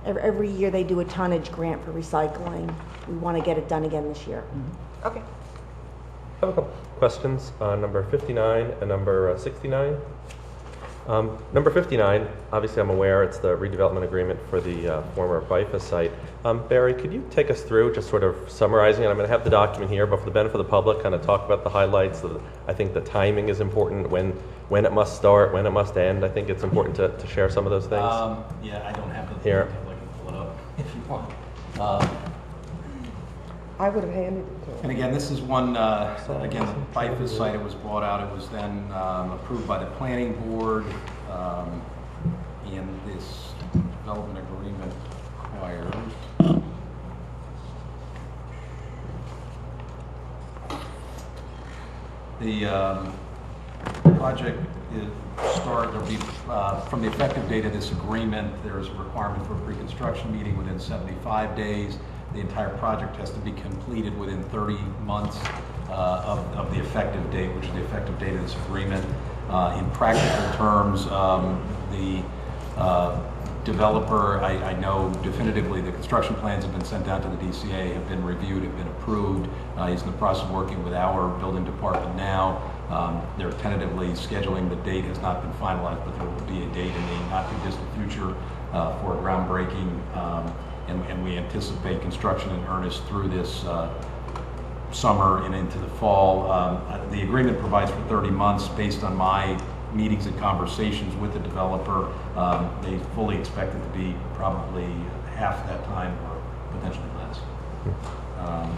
B: Every year they do a tonnage grant for recycling. We want to get it done again this year.
C: Okay.
F: I have a couple questions on number 59 and number 69. Number 59, obviously I'm aware it's the redevelopment agreement for the former Bifus site. Barry, could you take us through, just sort of summarizing it? I'm going to have the document here, but for the benefit of the public, kind of talk about the highlights. I think the timing is important, when it must start, when it must end. I think it's important to share some of those things.
J: Yeah, I don't have the
F: Here.
J: detail. I can pull it up if you want.
K: I would have handed it to him.
J: And again, this is one, again, the Bifus site, it was brought out, it was then approved by the planning board, and this development agreement requires the project there'll be, from the effective date of this agreement, there's a requirement for a pre-construction meeting within 75 days. The entire project has to be completed within 30 months of the effective date, which is the effective date of this agreement. In practical terms, the developer, I know definitively the construction plans have been sent out to the DCA, have been reviewed, have been approved. He's in the process of working with our building department now. They're tentatively scheduling. The date has not been finalized, but there will be a date in the not too distant future for groundbreaking, and we anticipate construction in earnest through this summer and into the fall. The agreement provides for 30 months based on my meetings and conversations with the developer. They fully expect it to be probably half that time or potentially less.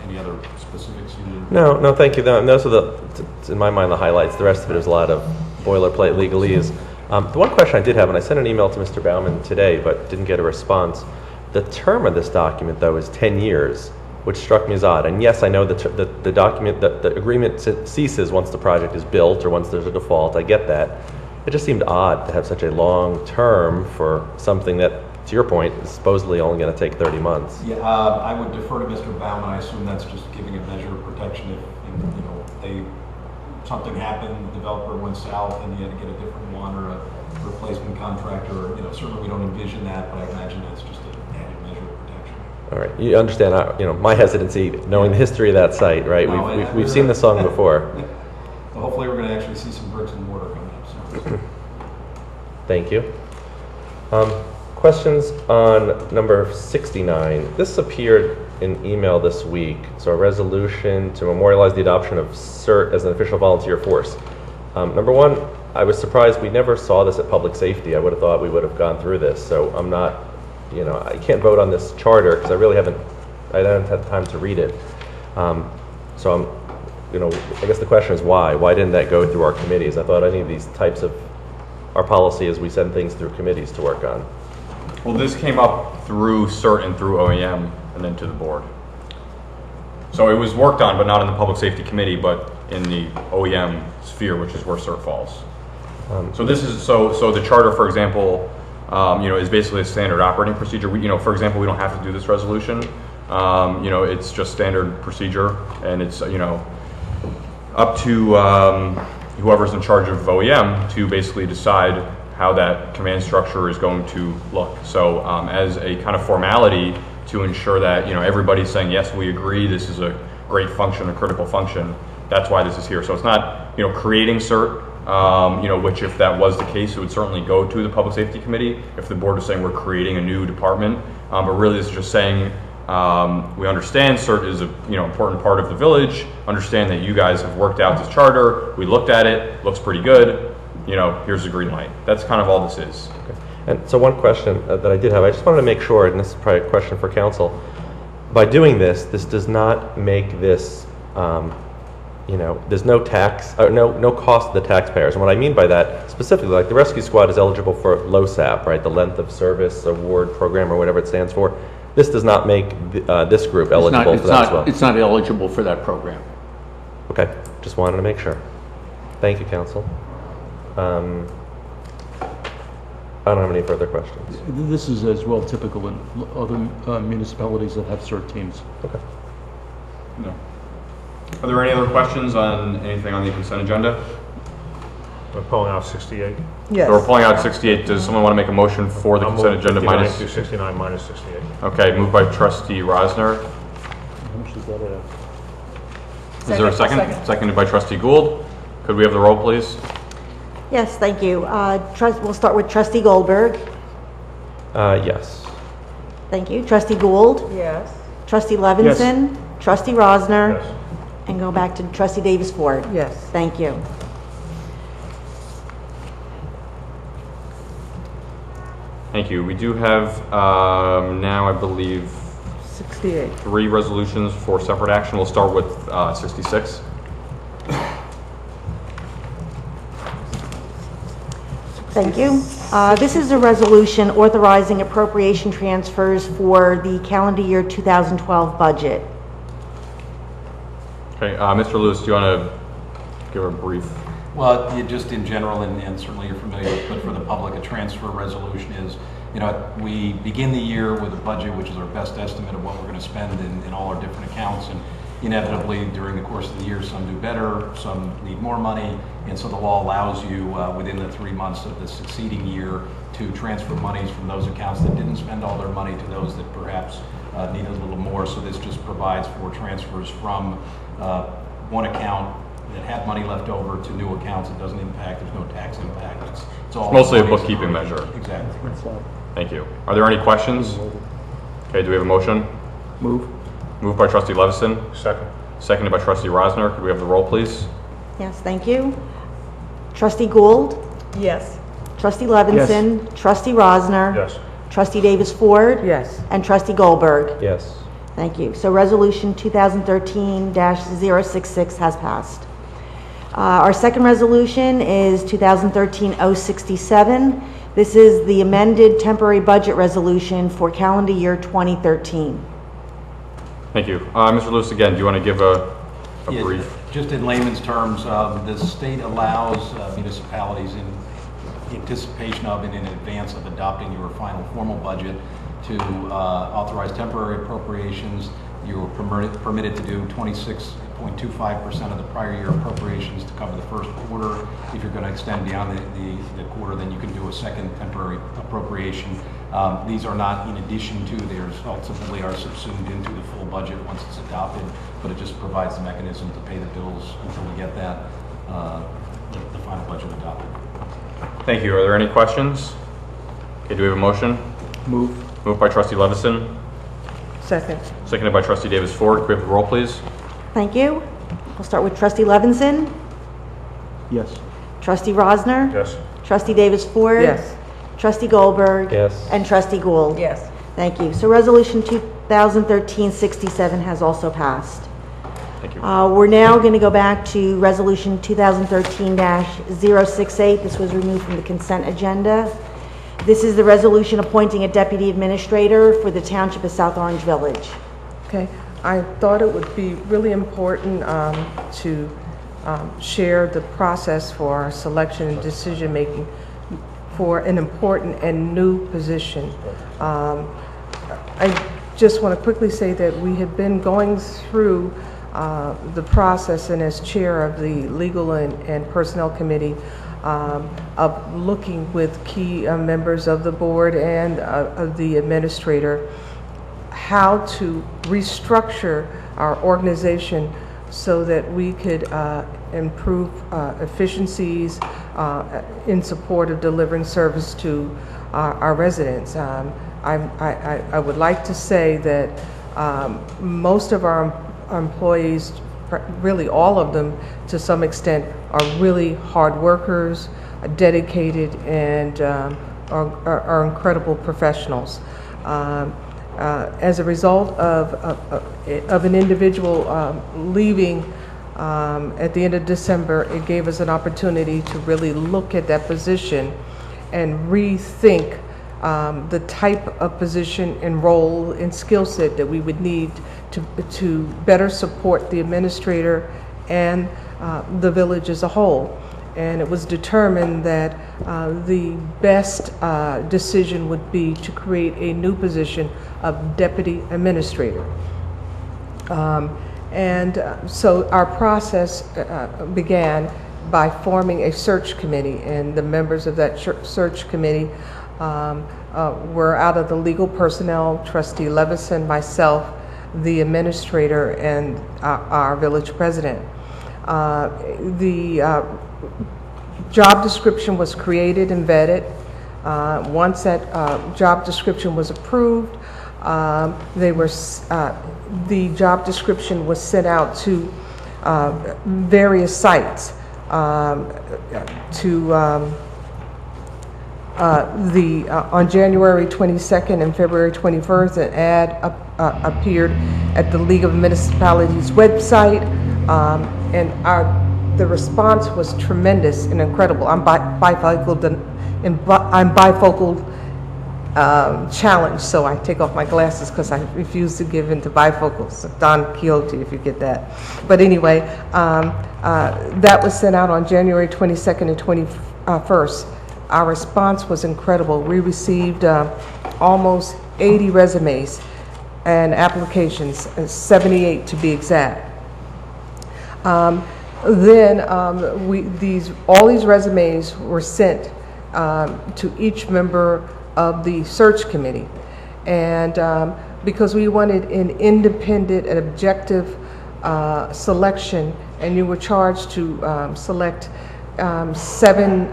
J: Any other specifics you need?
F: No, thank you. Those are in my mind, the highlights. The rest of it is a lot of boilerplate legalese. The one question I did have, and I sent an email to Mr. Baumann today, but didn't get a response. The term of this document, though, is 10 years, which struck me as odd. And yes, I know the document, the agreement ceases once the project is built or once there's a default. I get that. It just seemed odd to have such a long term for something that, to your point, is supposedly only going to take 30 months.
J: Yeah, I would defer to Mr. Baumann. I assume that's just giving a measure of protection if, something happened, the developer went south and you had to get a different one, or replacement contractor. You know, certainly we don't envision that, but I imagine that's just an added measure of protection.
F: All right, you understand, my hesitancy, knowing the history of that site, right?
J: No,
F: We've seen the song before.
J: So hopefully we're going to actually see some bricks and mortar coming up soon.
F: Thank you. Questions on number 69. This appeared in email this week. So a resolution to memorialize the adoption of CERT as an official volunteer force. Number one, I was surprised we never saw this at public safety. I would have thought we would have gone through this. So I'm not, I can't vote on this charter because I haven't had time to read it. So I guess the question is why? Why didn't that go through our committees? I thought any of these types of, our policy is we send things through committees to work on.
A: Well, this came up through CERT and through OEM and then to the board. So it was worked on, but not in the public safety committee, but in the OEM sphere, which is where CERT falls. So this is, so the charter, for example, is basically a standard operating procedure. For example, we don't have to do this resolution. It's just standard procedure, and it's, up to whoever's in charge of OEM to basically decide how that command structure is going to look. So as a kind of formality to ensure that everybody's saying, yes, we agree, this is a great function, a critical function, that's why this is here. So it's not creating CERT, which if that was the case, it would certainly go to the Public Safety Committee if the board is saying we're creating a new department. But really this is just saying we understand CERT is a important part of the village, understand that you guys have worked out this charter, we looked at it, looks pretty good, here's the green light. That's kind of all this is.
F: Okay. And so one question that I did have, I just wanted to make sure, and this is probably a question for council, by doing this does not make this, there's no tax, no cost to the taxpayers. And what I mean by that, specifically, like the rescue squad is eligible for LOSAP, right? The Length of Service Award Program, or whatever it stands for. This does not make this group eligible for that as well.
D: It's not eligible for that program.
F: Okay, just wanted to make sure. Thank you, council. I don't have any further questions.
L: This is as well typical in other municipalities that have CERT teams.
F: Okay.
A: No. Are there any other questions on anything on the consent agenda?
E: We're pulling out 68.
C: Yes.
A: So we're pulling out 68. Does someone want to make a motion for the
E: I'll
A: consent
E: move
A: agenda
E: 59
A: minus?
E: through 69 minus 68.
A: Okay, moved by trustee Rosner.
L: How much is that at?
A: Is there a second? Seconded by trustee Gould. Could we have the roll, please?
B: Yes, thank you. We'll start with trustee Goldberg.
F: Yes.
B: Thank you. Trustee Gould.
C: Yes.
B: Trustee Levinson. Trustee Rosner.
E: Yes.
B: And go back to trustee Davis Ford.
K: Yes.
B: Thank you.
A: Thank you. We do have now, I believe,
K: 68.
A: 3 resolutions for separate action. We'll start with 66.
B: Thank you. This is a resolution authorizing appropriation transfers for the calendar year 2012 budget.
A: Okay, Mr. Lewis, do you want to give a brief?
J: Well, just in general, and certainly you're familiar with, but for the public, a transfer resolution is, we begin the year with a budget, which is our best estimate of what we're going to spend in all our different accounts, and inevitably during the course of the year, some do better, some need more money, and so the law allows you within the 3 months of the succeeding year to transfer monies from those accounts that didn't spend all their money to those that perhaps need a little more. So this just provides for transfers from one account that had money left over to new accounts. It doesn't impact, there's no tax impact. It's all
A: Mostly a bookkeeping measure.
J: Exactly.
A: Thank you. Are there any questions? Okay, do we have a motion?
L: Move.
A: Moved by trustee Levison,
E: Second.
A: seconded by trustee Rosner. Could we have the roll, please?
B: Yes, thank you. Trustee Gould.
C: Yes.
B: Trustee Levinson. Trustee Rosner.
E: Yes.
B: Trustee Davis Ford.
K: Yes.
B: And trustee Goldberg.
F: Yes.
B: Thank you. So resolution 2013-066 has passed. Our second resolution is 2013-067. This is the amended temporary budget resolution for calendar year 2013.
A: Thank you. Mr. Lewis, again, do you want to give a
J: Yeah,
A: brief?
J: Just in layman's terms, the state allows municipalities in anticipation of and in advance of adopting your final formal budget to authorize temporary appropriations. You are permitted to do 0.25% of the prior year appropriations to cover the first quarter. If you're going to extend beyond the quarter, then you can do a second temporary appropriation. These are not in addition to, they are ultimately are subsumed into the full budget once it's adopted, but it just provides the mechanism to pay the bills until we get that, the final budget adopted.
A: Thank you. Are there any questions? Okay, do we have a motion?
L: Move.
A: Moved by trustee Levison,
K: Second.
A: seconded by trustee Davis Ford. Could we have the roll, please?
B: Thank you. We'll start with trustee Levinson,
L: Yes.
B: trustee Rosner,
E: Yes.
B: trustee Davis Ford.
K: Yes.
B: Trustee Goldberg.
F: Yes.
B: And trustee Gould.
C: Yes.
B: Thank you. So resolution 2013-67 has also passed.
A: Thank you.
B: We're now going to go back to resolution 2013-068. This was removed from the consent agenda. This is the resolution appointing a deputy administrator for the Township of South Orange Village.
K: Okay, I thought it would be really important to share the process for our selection and decision-making for an important and new position. I just want to quickly say that we have been going through the process, and as chair of the Legal and Personnel Committee, of looking with key members of the board and of the administrator how to restructure our organization so that we could improve efficiencies in support of delivering service to our residents. I would like to say that most of our employees, really all of them to some extent, are really hard workers, dedicated, and are incredible professionals. As a result of an individual leaving at the end of December, it gave us an opportunity to really look at that position and rethink the type of position and role and skill set that we would need to better support the administrator and the village as a whole. And it was determined that the best decision would be to create a new position of deputy administrator. So our process began by forming a search committee, and the members of that search committee were out of the legal personnel, trustee Levison, myself, the administrator, and our village president. The job description was created and vetted. Once that job description was approved, the job description was sent out to various sites. On January 22nd and February 21st, an ad appeared at the League of Municipalities website, and the response was tremendous and incredible. I'm bifocal challenged, so I take off my glasses because I refuse to give in to bifocals. Don Quixote, if you get that. But anyway, that was sent out on January 22nd and 21st. Our response was incredible. We received almost 80 resumes and applications, 78 to be exact. Then all these resumes were sent to each member of the search committee, and because we wanted an independent and objective selection, and you were charged to select 7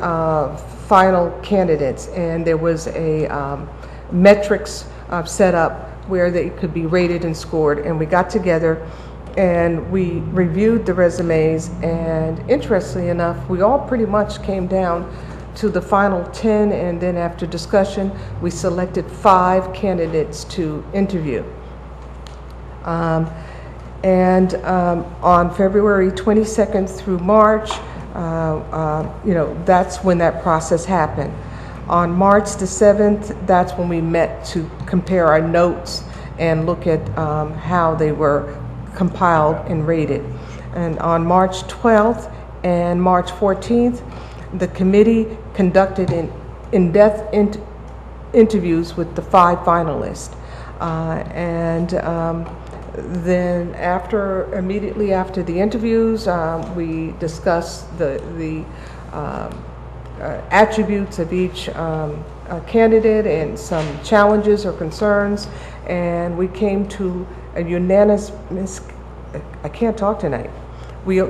K: final candidates, and there was a metrics set up where they could be rated and scored, and we got together and we reviewed the resumes, and interestingly enough, we all pretty much came down to the final 10, and then after discussion, we selected 5 candidates to interview. On February 22nd through March, that's when that process happened. On March the 7th, that's when we met to compare our notes and look at how they were compiled and rated. And on March 12th and March 14th, the committee conducted in-depth interviews with the 5 finalists. Then immediately after the interviews, we discussed the attributes of each candidate and some challenges or concerns, and we came to a unanimous, I can't talk tonight. We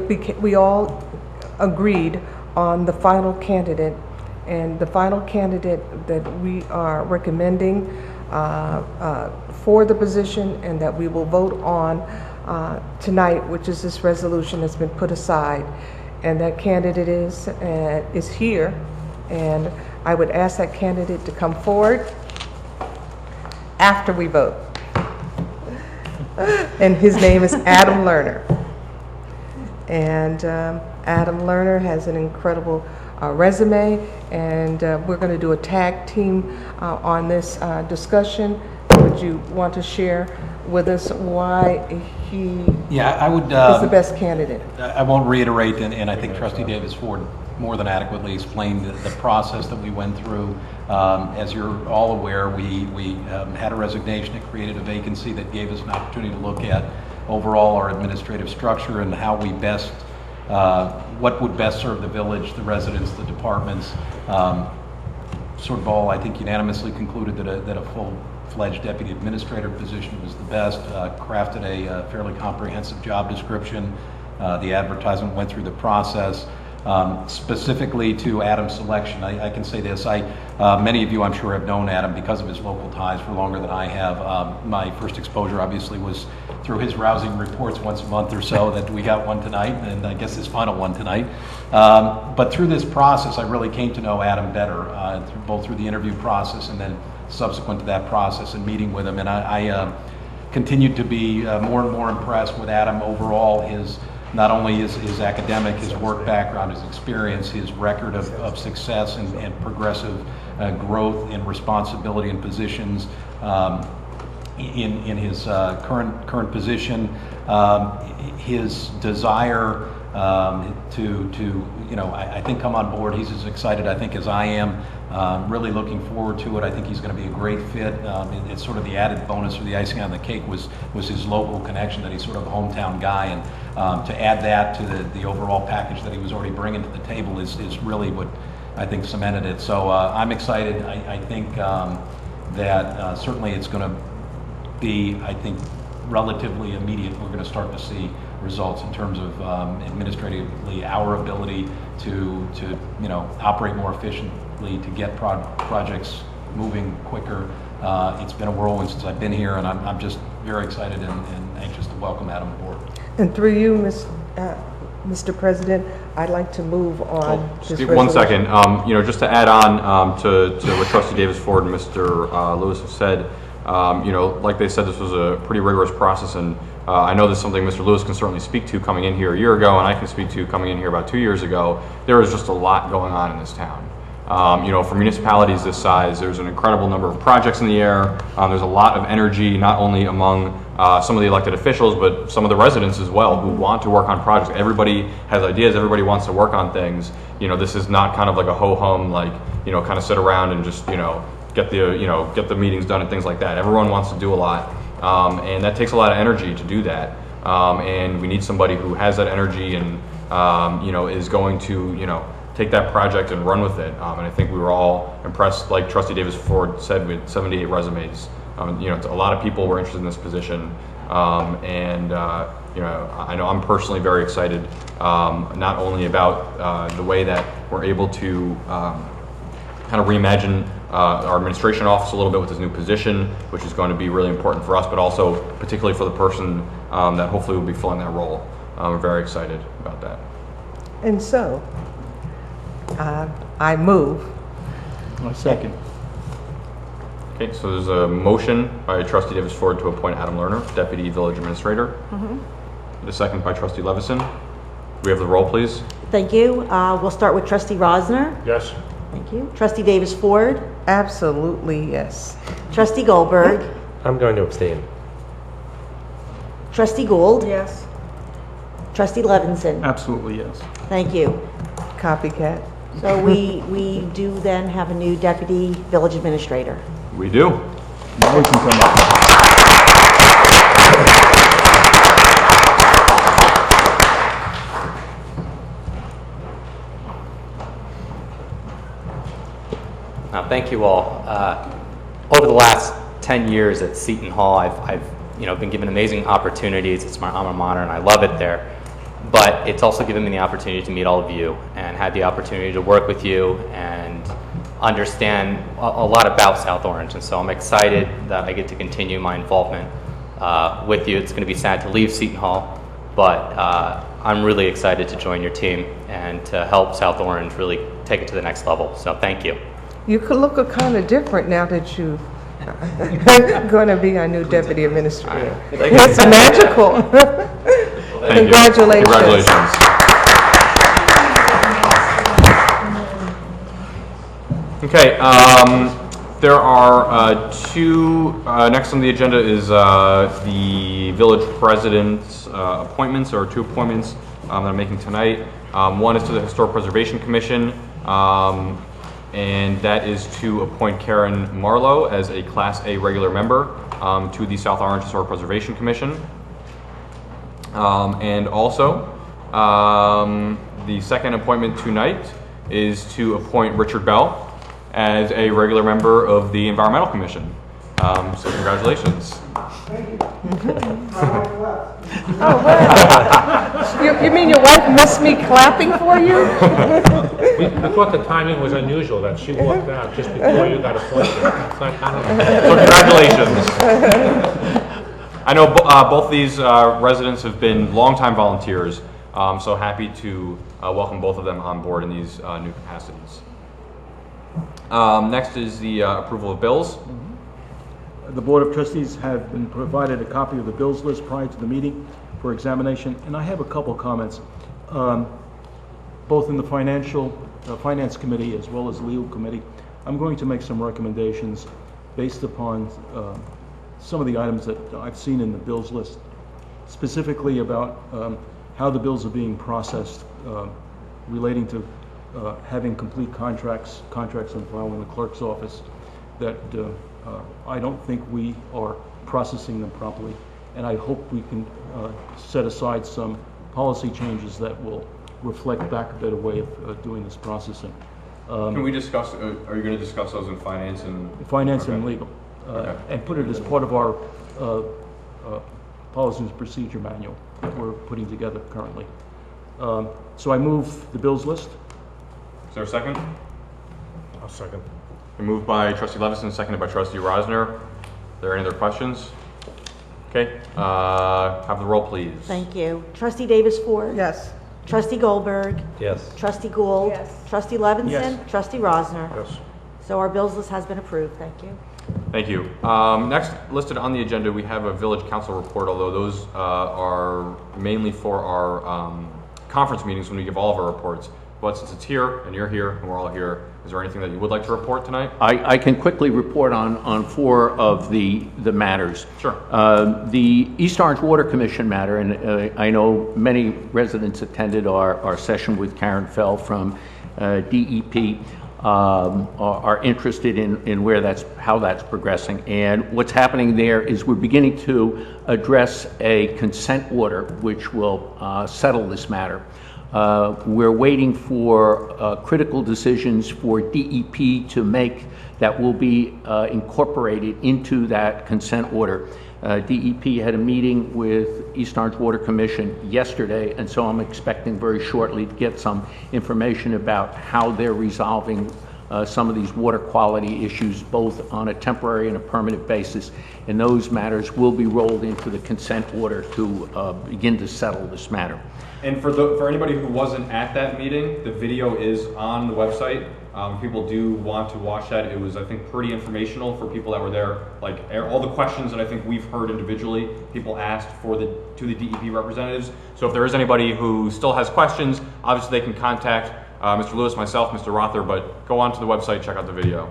K: all agreed on the final candidate, and the final candidate that we are recommending for the position and that we will vote on tonight, which is this resolution that's been put aside. And that candidate is here, and I would ask that candidate to come forward after we vote. And his name is Adam Lerner. And Adam Lerner has an incredible resume, and we're going to do a tag team on this discussion. Would you want to share with us why he
J: I would,
K: is the best candidate?
J: I won't reiterate, and I think Trustee Davis Ford more than adequately explained the process that we went through. As you're all aware, we had a resignation that created a vacancy that gave us an opportunity to look at overall our administrative structure and how we best, what would best serve the village, the residents, the departments. Sort of all, I think, unanimously concluded that a full-fledged deputy administrator position was the best, crafted a fairly comprehensive job description. The advertisement went through the process. Specifically to Adam's selection, I can say this. Many of you, I'm sure, have known Adam because of his local ties for longer than I have. My first exposure, obviously, was through his rousing reports once a month or so, that we got one tonight, and I guess his final one tonight. But through this process, I really came to know Adam better, both through the interview process and then subsequent to that process and meeting with him. And I continued to be more and more impressed with Adam overall. Not only his academic, his work background, his experience, his record of success and progressive growth and responsibility and positions in his current position, his desire to I think come on board. He's as excited, I think, as I am. Really looking forward to it. I think he's going to be a great fit. It's sort of the added bonus or the icing on the cake was his local connection, that he's sort of a hometown guy, and to add that to the overall package that he was already bringing to the table is really what I think cemented it. So I'm excited. I think that certainly it's going to be, I think, relatively immediate. We're going to start to see results in terms of administratively our ability to operate more efficiently, to get projects moving quicker. It's been a whirlwind since I've been here, and I'm just very excited and anxious to welcome Adam aboard.
K: And through you, Mr. President, I'd like to move on this resolution.
A: 1 second. Just to add on to what Trustee Davis Ford and Mr. Lewis have said, like they said, this was a pretty rigorous process, and I know this is something Mr. Lewis can certainly speak to coming in here a year ago, and I can speak to coming in here about 2 years ago. There was just a lot going on in this town. For municipalities this size, there's an incredible number of projects in the air. There's a lot of energy, not only among some of the elected officials, but some of the residents as well, who want to work on projects. Everybody has ideas. Everybody wants to work on things. This is not kind of like a ho-hum, kind of sit around and just, get the meetings done and things like that. Everyone wants to do a lot, and that takes a lot of energy to do that. And we need somebody who has that energy and, is going to, take that project and run with it. And I think we were all impressed, like Trustee Davis Ford said, with 78 resumes. A lot of people were interested in this position. I know I'm personally very excited, not only about the way that we're able to kind of reimagine our administration office a little bit with this new position, which is going to be really important for us, but also particularly for the person that hopefully will be filling that role. We're very excited about that.
K: And so, I move.
L: I second.
A: Okay, so there's a motion by Trustee Davis Ford to appoint Adam Lerner, Deputy Village Administrator. And a second by Trustee Levison. We have the roll, please.
B: Thank you. We'll start with Trustee Rosner.
E: Yes.
B: Thank you. Trustee Davis Ford.
K: Absolutely, yes.
B: Trustee Goldberg.
F: I'm going to abstain.
B: Trustee Gould.
C: Yes.
B: Trustee Levinson.
L: Absolutely, yes.
B: Thank you.
K: Copycat.
B: So we do then have a new Deputy Village Administrator.
A: We do.
L: Now we can come up.
H: thank you all. Over the last 10 years at Seton Hall, I've been given amazing opportunities. It's my alma mater, and I love it there. But it's also given me the opportunity to meet all of you and had the opportunity to work with you and understand a lot about South Orange. And so I'm excited that I get to continue my involvement with you. It's going to be sad to leave Seton Hall, but I'm really excited to join your team and to help South Orange really take it to the next level. So thank you.
K: You could look kind of different now that you're going to be our new deputy administrator. It's magical.
A: Thank
K: Congratulations.
A: You. Congratulations. Okay, there are two, next on the agenda is the village president's appointments, or two appointments that I'm making tonight. One is to the Historic Preservation Commission, and that is to appoint Karen Marlowe as a Class A regular member to the South Orange Historic Preservation Commission. And also, the second appointment tonight is to appoint Richard Bell as a regular member of the Environmental Commission. So congratulations.
K: Thank you. Oh, wow. You mean your wife missed me clapping for you?
E: We thought the timing was unusual, that she walked out just before you got appointed. It's not kind of...
A: So congratulations. I know both these residents have been longtime volunteers, so happy to welcome both of them on board in these new capacities. Next is the approval of bills.
L: The Board of Trustees have been provided a copy of the bills list prior to the meeting for examination, and I have a couple comments, both in the Finance Committee as well as the Legal Committee. I'm going to make some recommendations based upon some of the items that I've seen in the bills list, specifically about how the bills are being processed relating to having complete contracts on file in the clerk's office, that I don't think we are processing them properly, and I hope we can set aside some policy changes that will reflect back a better way of doing this processing.
A: Can we discuss, are you going to discuss those in finance and...
L: Finance
A: okay.
L: and legal,
A: Okay.
L: and put it as part of our policy and procedure manual that we're putting together currently. So I move the bills list.
A: Is there a second?
E: I'll second.
A: Moved by Trustee Levison, seconded by Trustee Rosner. Are there any other questions? Okay, have the roll, please.
B: Thank you. Trustee Davis Ford?
K: Yes.
B: Trustee Goldberg?
F: Yes.
B: Trustee Gould?
C: Yes.
B: Trustee Levinson?
L: Yes.
B: Trustee Rosner?
E: Yes.
B: So our bills list has been approved. Thank you.
A: Thank you. Next, listed on the agenda, we have a village council report, although those are mainly for our conference meetings when we give all of our reports. But since it's here, and you're here, and we're all here, is there anything that you would like to report tonight?
D: I can quickly report on four of the matters.
A: Sure.
D: The East Orange Water Commission matter, and I know many residents attended our session with Karen Fell from DEP, are interested in how that's progressing. And what's happening there is we're beginning to address a consent order which will settle this matter. We're waiting for critical decisions for DEP to make that will be incorporated into that consent order. DEP had a meeting with East Orange Water Commission yesterday, and so I'm expecting very shortly to get some information about how they're resolving some of these water quality issues, both on a temporary and a permanent basis. And those matters will be rolled into the consent order to begin to settle this matter.
A: And for anybody who wasn't at that meeting, the video is on the website. People do want to watch that. It was, I think, pretty informational for people that were there. Like all the questions that I think we've heard individually, people asked to the DEP representatives. So if there is anybody who still has questions, obviously they can contact Mr. Lewis, myself, Mr. Rother, but go onto the website, check out the video.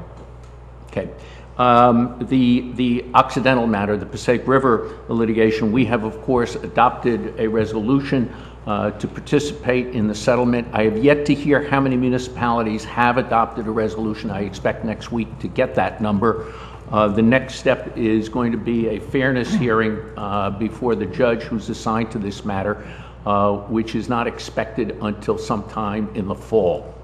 D: Okay. The Occidental matter, the Passaic River litigation, we have, of course, adopted a resolution to participate in the settlement. I have yet to hear how many municipalities have adopted a resolution. I expect next week to get that number. The next step is going to be a fairness hearing before the judge who's assigned to this matter, which is not expected until sometime in the fall.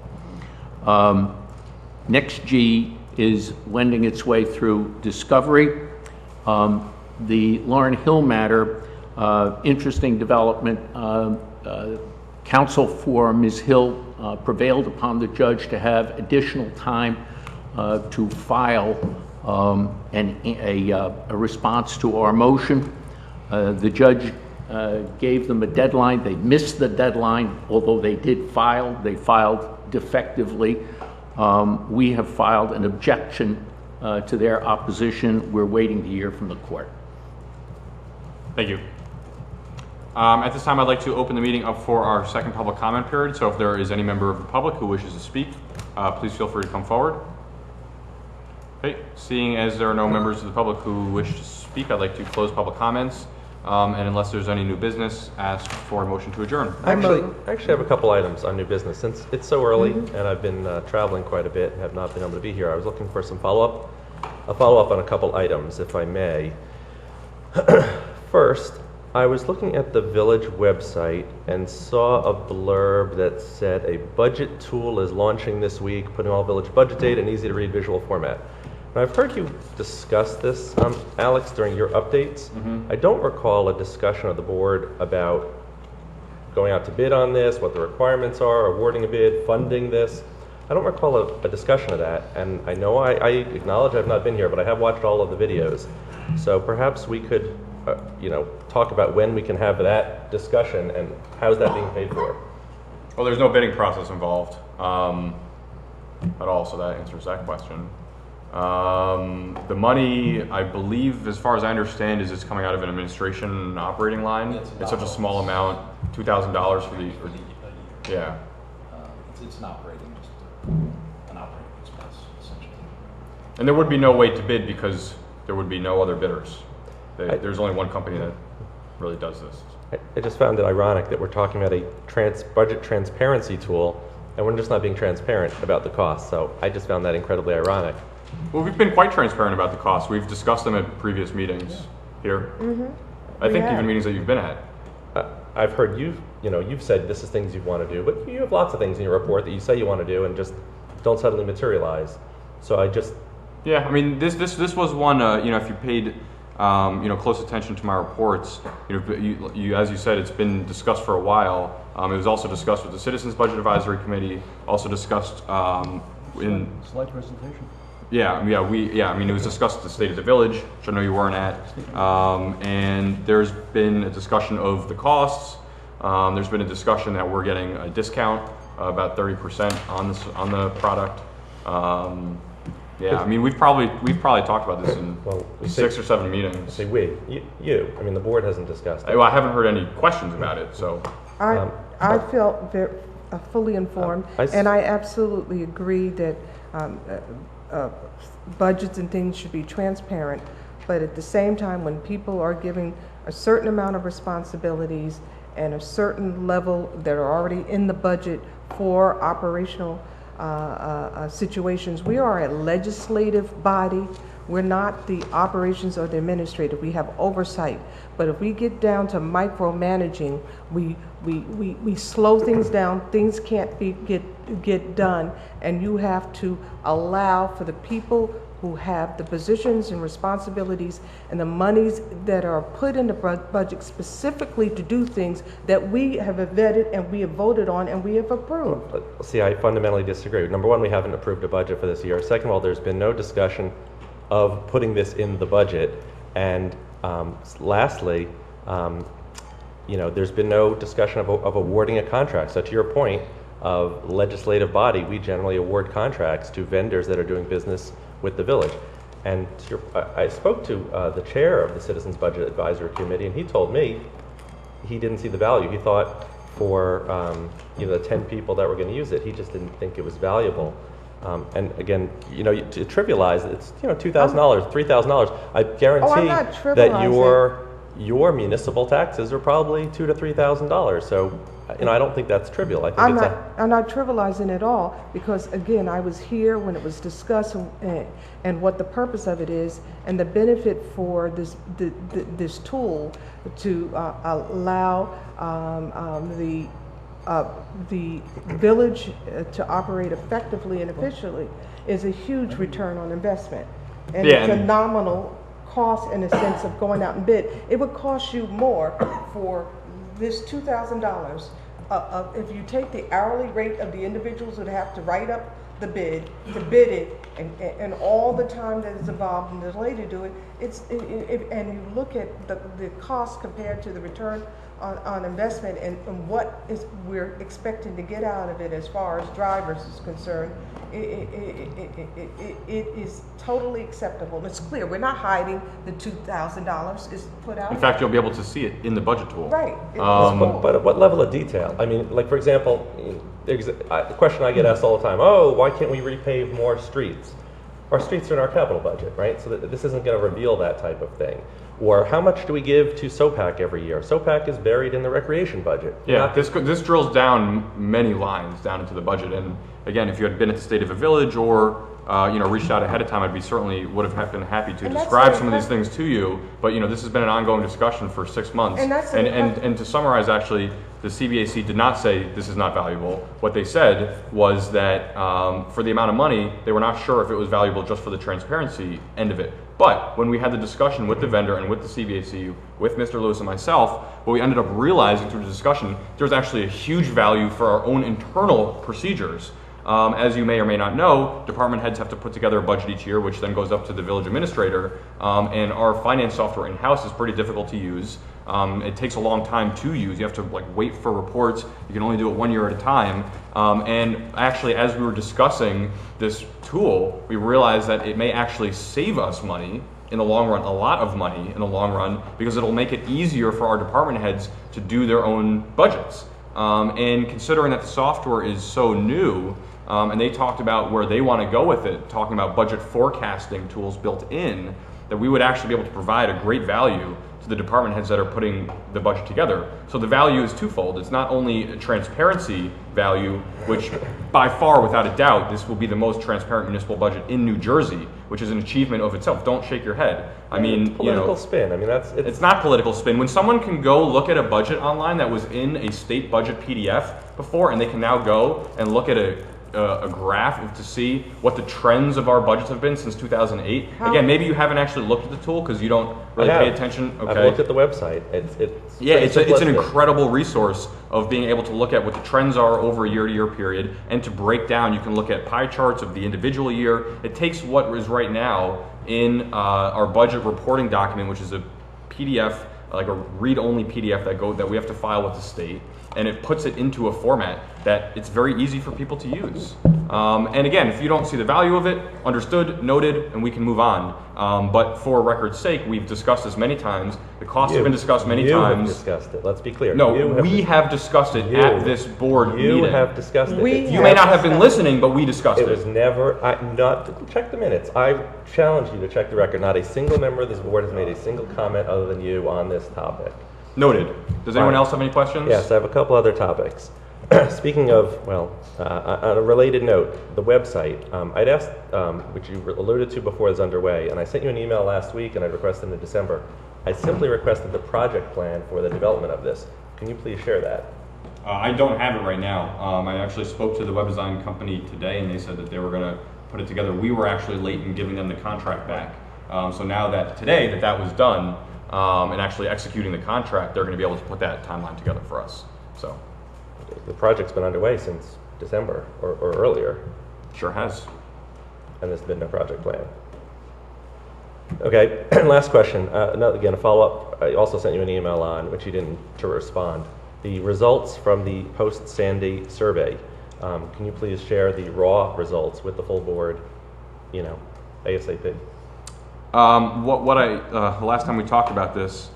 D: Next G is wending its way through discovery. The Lauren Hill matter, interesting development. Counsel for Ms. Hill prevailed upon the judge to have additional time to file a response to our motion. The judge gave them a deadline. They missed the deadline, although they did file. They filed defectively. We have filed an objection to their opposition. We're waiting to hear from the court.
A: Thank you. At this time, I'd like to open the meeting up for our second public comment period. So if there is any member of the public who wishes to speak, please feel free to come forward. Okay, seeing as there are no members of the public who wish to speak, I'd like to close public comments. And unless there's any new business, ask for a motion to adjourn.
F: I actually have a couple items on new business. Since it's so early and I've been traveling quite a bit and have not been able to be here, I was looking for some follow-up. I'll follow up on a couple items, if I may. First, I was looking at the village website and saw a blurb that said a budget tool is launching this week, putting all village budget data in easy-to-read visual format. Now, I've heard you discuss this, Alex, during your updates. I don't recall a discussion of the board about going out to bid on this, what the requirements are, awarding a bid, funding this. I don't recall a discussion of that, and I know I acknowledge I've not been here, but I have watched all of the videos. So perhaps we could, talk about when we can have that discussion and how's that being paid for?
A: Well, there's no bidding process involved at all, so that answers that question. The money, I believe, as far as I understand, is it's coming out of an administration operating line. It's such a small amount, $2,000 for the. Yeah.
J: It's an operating expense, essentially.
A: And there would be no way to bid because there would be no other bidders. There's only one company that really does this.
F: I just found it ironic that we're talking about a budget transparency tool and we're just not being transparent about the cost. So I just found that incredibly ironic.
A: Well, we've been quite transparent about the costs. We've discussed them at previous meetings here. I think even meetings that you've been at.
F: I've heard you've said this is things you want to do, but you have lots of things in your report that you say you want to do and just don't suddenly materialize. So I just...
A: Yeah, I mean, this was one, if you paid, close attention to my reports, as you said, it's been discussed for a while. It was also discussed with the Citizens Budget Advisory Committee, also discussed in...
L: Slide presentation.
A: I mean, it was discussed at the State of the Village, which I know you weren't at, and there's been a discussion of the costs. There's been a discussion that we're getting a discount, about 30% on the product. I mean, we've probably talked about this in 6 or 7 meetings.
F: Say we, you. I mean, the board hasn't discussed it.
A: Well, I haven't heard any questions about it, so.
K: I felt very fully informed, and I absolutely agree that budgets and things should be transparent, but at the same time, when people are given a certain amount of responsibilities and a certain level that are already in the budget for operational situations, we are a legislative body. We're not the operations or the administrative. We have oversight. But if we get down to micromanaging, we slow things down. Things can't get done, and you have to allow for the people who have the positions and responsibilities and the monies that are put in the budget specifically to do things that we have vetted and we have voted on and we have approved.
F: See, I fundamentally disagree. Number one, we haven't approved a budget for this year. Second of all, there's been no discussion of putting this in the budget. And lastly, there's been no discussion of awarding a contract. So to your point of legislative body, we generally award contracts to vendors that are doing business with the village. And I spoke to the chair of the Citizens Budget Advisory Committee, and he told me he didn't see the value. He thought for the 10 people that were going to use it, he just didn't think it was valuable. And again, to trivialize it, it's $2,000, $3,000. I guarantee that your municipal taxes are probably $2,000 to $3,000. So, I don't think that's trivial. I think
K: I'm not trivializing at all, because again, I was here when it was discussed and what the purpose of it is, and the benefit for this tool to allow the village to operate effectively and efficiently is a huge return on investment. And
A: Yeah,
K: it's a
A: and-
K: nominal cost in a sense of going out and bid. It would cost you more for this $2,000. If you take the hourly rate of the individuals that have to write up the bid, to bid it, and all the time that is involved and the delay to do it, and you look at the cost compared to the return on investment and what we're expecting to get out of it as far as drivers is concerned, it is totally acceptable. And it's clear, we're not hiding the $2,000 is put out.
A: In fact, you'll be able to see it in the budget tool.
K: Right.
F: But at what level of detail? I mean, like, for example, the question I get asked all the time, oh, why can't we repave more streets? Our streets are in our capital budget, right? So this isn't going to reveal that type of thing. Or how much do we give to SOPAC every year? SOPAC is buried in the recreation budget.
A: Yeah, this drills down many lines down into the budget. And again, if you had been at the State of a Village or reached out ahead of time, would have been happy to describe some of these things to you. But this has been an ongoing discussion for 6 months. And to summarize, actually, the CBAC did not say this is not valuable. What they said was that for the amount of money, they were not sure if it was valuable just for the transparency end of it. But when we had the discussion with the vendor and with the CBAC, with Mr. Lewis and myself, what we ended up realizing through the discussion, there's actually a huge value for our own internal procedures. As you may or may not know, department heads have to put together a budget each year, which then goes up to the village administrator. And our finance software in-house is pretty difficult to use. It takes a long time to use. You have to wait for reports. You can only do it 1 year at a time. And actually, as we were discussing this tool, we realized that it may actually save us money in the long run, a lot of money in the long run, because it'll make it easier for our department heads to do their own budgets. And considering that the software is so new, and they talked about where they want to go with it, talking about budget forecasting tools built in, that we would actually be able to provide a great value to the department heads that are putting the budget together. So the value is twofold. It's not only a transparency value, which by far, without a doubt, this will be the most transparent municipal budget in New Jersey, which is an achievement of itself. Don't shake your head. I mean,
F: political spin. I mean,
A: it's not political spin. When someone can go look at a budget online that was in a state budget PDF before, and they can now go and look at a graph to see what the trends of our budgets have been since 2008. Again, maybe you haven't actually looked at the tool because you don't really pay attention. Okay.
F: I've looked at the website.
A: It's an incredible resource of being able to look at what the trends are over a year-to-year period and to break down. You can look at pie charts of the individual year. It takes what is right now in our budget reporting document, which is a PDF, like a read-only PDF that we have to file with the state, and it puts it into a format that it's very easy for people to use. And again, if you don't see the value of it, understood, noted, and we can move on. But for record's sake, we've discussed this many times. The costs have been discussed many times.
F: You have discussed it. Let's be clear.
A: No, we have discussed it at this board meeting.
F: You have discussed it.
A: You may not have been listening, but we discussed it.
F: It was never, check the minutes. I challenge you to check the record. Not a single member of this board has made a single comment other than you on this topic.
A: Noted. Does anyone else have any questions?
F: Yes, I have a couple other topics. Speaking of, on a related note, the website, I'd asked, which you alluded to before is underway, and I sent you an email last week and I requested in December. I simply requested the project plan for the development of this. Can you please share that?
A: I don't have it right now. I actually spoke to the web design company today and they said that they were going to put it together. We were actually late in giving them the contract back. So now that today that was done and actually executing the contract, they're going to be able to put that timeline together for us. So
F: the project's been underway since December or earlier.
A: Sure has.
F: And there's been no project plan. Okay, last question. Again, a follow-up. I also sent you an email on, which you didn't to respond. The results from the post-Sandy survey. Can you please share the raw results with the full board, ASAP?
A: The last time we talked about this,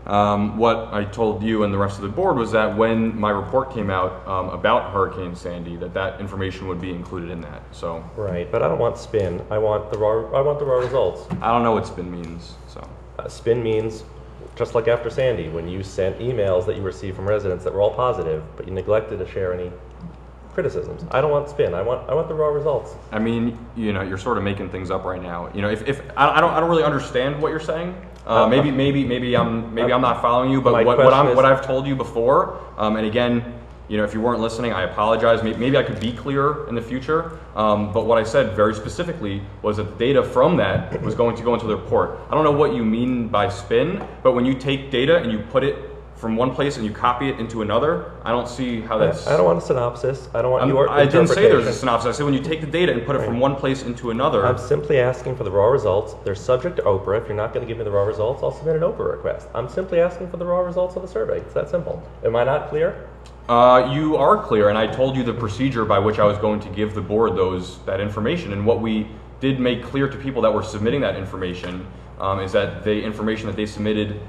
A: what I told you and the rest of the board was that when my report came out about Hurricane Sandy, that information would be included in that. So
F: right, but I don't want spin. I want the raw results.
A: I don't know what spin means. So
F: spin means just like after Sandy, when you sent emails that you received from residents that were all positive, but you neglected to share any criticisms. I don't want spin. I want the raw results.
A: I mean, you're sort of making things up right now. If I don't really understand what you're saying. Maybe I'm not following you. But what I've told you before, and again, You know, if you weren't listening, I apologize. Maybe I could be clearer in the future. But what I said very specifically was that the data from that was going to go into the report. I don't know what you mean by spin, but when you take data and you put it from one place and you copy it into another, I don't see how that's...
F: I don't want a synopsis. I don't want your
A: I didn't say there's a
F: interpretation.
A: synopsis. I said when you take the data and put it from one place into another...
F: I'm simply asking for the raw results. They're subject to Oprah. If you're not going to give me the raw results, I'll submit an Oprah request. I'm simply asking for the raw results of the survey. It's that simple. Am I not clear?
A: You are clear, and I told you the procedure by which I was going to give the board that information. And what we did make clear to people that were submitting that information is that the information that they submitted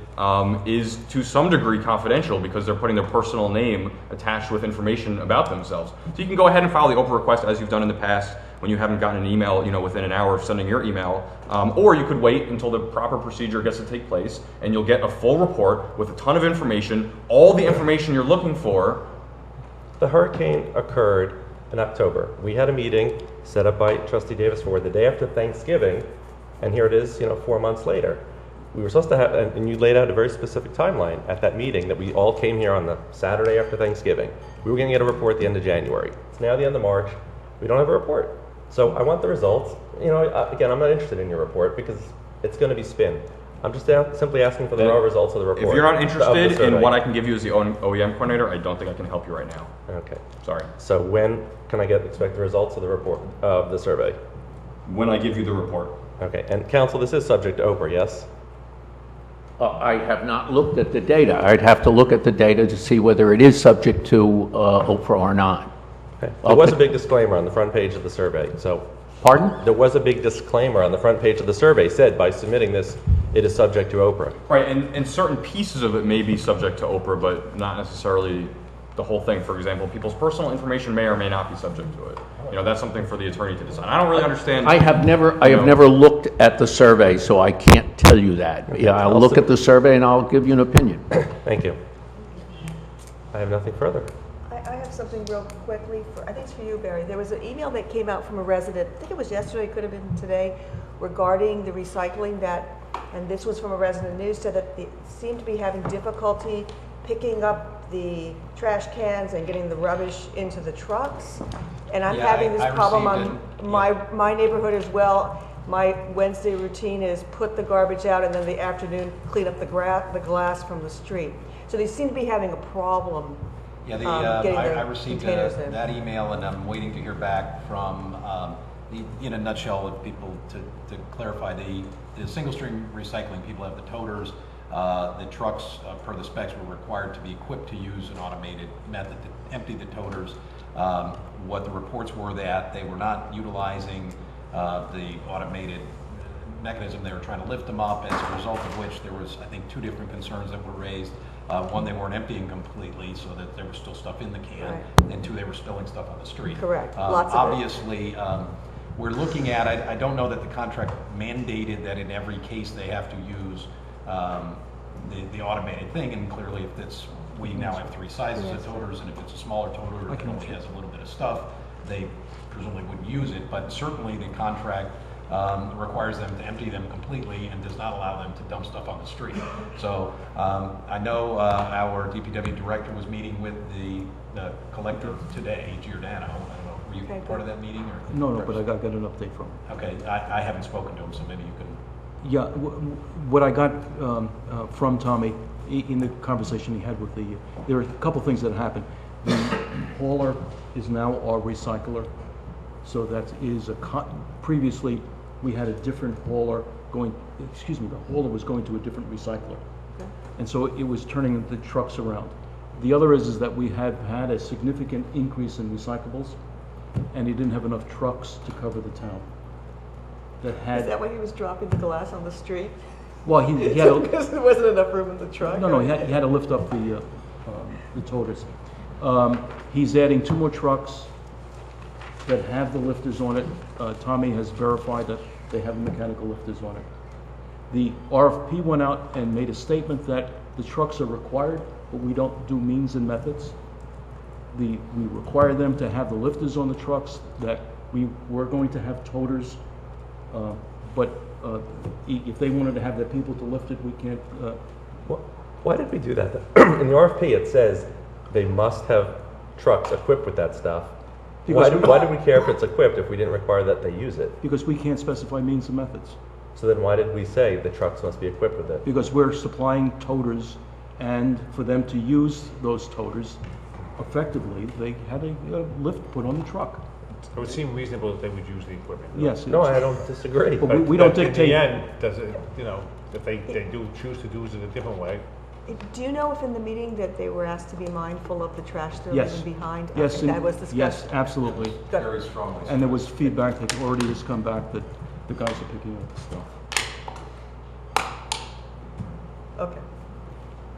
A: is to some degree confidential because they're putting their personal name attached with information about themselves. So you can go ahead and file the Oprah request as you've done in the past when you haven't gotten an email, you know, within an hour of sending your email, or you could wait until the proper procedure gets to take place and you'll get a full report with a ton of information, all the information you're looking for.
F: The hurricane occurred in October. We had a meeting set up by Trustee Davis Ford the day after Thanksgiving, and here it is, 4 months later. We were supposed to have, and you laid out a very specific timeline at that meeting that we all came here on the Saturday after Thanksgiving. We were going to get a report at the end of January. It's now the end of March. We don't have a report. So I want the results. Again, I'm not interested in your report because it's going to be spin. I'm just simply asking for the raw results of the report.
A: If you're not interested in what I can give you as the OEM coordinator, I don't think I can help you right now.
F: Okay.
A: Sorry.
F: So when can I expect the results of the report, of the survey?
A: When I give you the report.
F: Okay. And counsel, this is subject to Oprah, yes?
D: I have not looked at the data. I'd have to look at the data to see whether it is subject to Oprah or not.
F: Okay. There was a big disclaimer on the front page of the survey, so.
D: Pardon?
F: There was a big disclaimer on the front page of the survey, said by submitting this, it is subject to Oprah.
A: Right, and certain pieces of it may be subject to Oprah, but not necessarily the whole thing. For example, people's personal information may or may not be subject to it. That's something for the attorney to decide. I don't really understand.
D: I have never looked at the survey, so I can't tell you that.
F: Okay.
D: Yeah, I'll look at the survey and I'll give you an opinion.
F: Thank you. I have nothing further.
C: I have something real quickly. I think it's for you, Barry. There was an email that came out from a resident, I think it was yesterday, could have been today, regarding the recycling and this was from a resident who said that they seemed to be having difficulty picking up the trash cans and getting the rubbish into the trucks. And I'm having this problem on my neighborhood as well. My Wednesday routine is put the garbage out and then the afternoon clean up the glass from the street. So they seem to be having a problem.
J: Yeah,
C: getting
J: I received that email, and I'm waiting to hear back from, in a nutshell, with people to clarify, the single stream recycling, people have the toters. The trucks, per the specs, were required to be equipped to use an automated method to empty the toters. What the reports were that they were not utilizing the automated mechanism. They were trying to lift them up, as a result of which there was, I think, 2 different concerns that were raised. One, they weren't emptying completely, so that there was still stuff in the can, right. And 2, they were spilling stuff on the street.
C: Correct. Lots of
J: obviously, we're looking at, I don't know that the contract mandated that in every case they have to use the automated thing, and clearly if it's, we now have 3 sizes of toters, and if it's a smaller toter that only has a little bit of stuff, they presumably wouldn't use it, but certainly the contract requires them to empty them completely and does not allow them to dump stuff on the street. So I know our DPW director was meeting with the collector today, Giordano. I don't know, were you part of that meeting? Or
L: No, but I got an update from him.
J: Okay, I haven't spoken to him, so maybe you can.
L: Yeah, what I got from Tommy in the conversation he had with there are a couple things that happened. The hauler is now our recycler, so that is previously we had a different hauler the hauler was going to a different recycler. Okay. And so it was turning the trucks around. The other is that we have had a significant increase in recyclables, and he didn't have enough trucks to cover the town.
C: Is that why he was dropping the glass on the street?
L: Well, he had
C: because there wasn't enough room in the truck?
L: No, he had to lift up the toters. He's adding 2 more trucks that have the lifters on it. Tommy has verified that they have mechanical lifters on it. The RFP went out and made a statement that the trucks are required, but we don't do means and methods. We require them to have the lifters on the trucks, that we're going to have toters, but if they wanted to have the people to lift it, we can't.
F: Why did we do that? In the RFP, it says they must have trucks equipped with that stuff.
L: Because
F: Why do we care if it's equipped if we didn't require that they use it?
L: Because we can't specify means and methods.
F: So then why did we say the trucks must be equipped with it?
L: Because we're supplying toters, and for them to use those toters effectively, they had a lift put on the truck.
E: It would seem reasonable that they would use the equipment.
L: Yes.
F: No, I don't disagree.
L: But we don't
E: But in
L: dictate.
E: the end, does it, if they do choose to do it a different way,
C: Do you know if in the meeting that they were asked to be mindful of the trash they're
L: Yes.
C: leaving behind?
L: Yes,
C: Okay, that was discussed?
L: yes, absolutely.
C: Good.
J: Very strongly.
L: And there was feedback that already has come back that the guys are picking up the stuff.
C: Okay.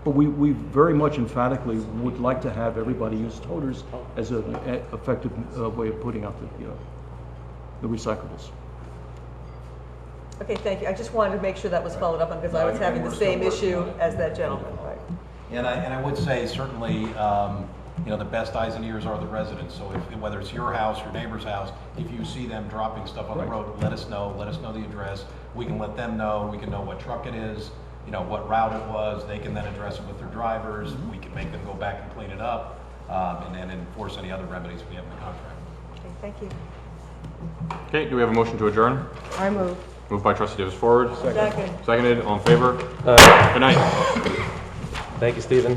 L: But we very much emphatically would like to have everybody use toters as an effective way of putting out the recyclables.
C: Okay, thank you. I just wanted to make sure that was followed up on, because I was having the same issue as that gentleman. Right.
J: And I would say certainly, the best eyes and ears are the residents. So whether it's your house, your neighbor's house, if you see them dropping stuff on the road, let us know the address. We can let them know, we can know what truck it is, what route it was. They can then address it with their drivers. We can make them go back and clean it up, and then enforce any other remedies we have in the contract.
C: Okay, thank you.
A: Okay, do we have a motion to adjourn?
K: I move.
A: Moved by trustee Davis Ford.
C: Second.
A: Seconded, all in favor? Good night.
F: Thank you, Stephen.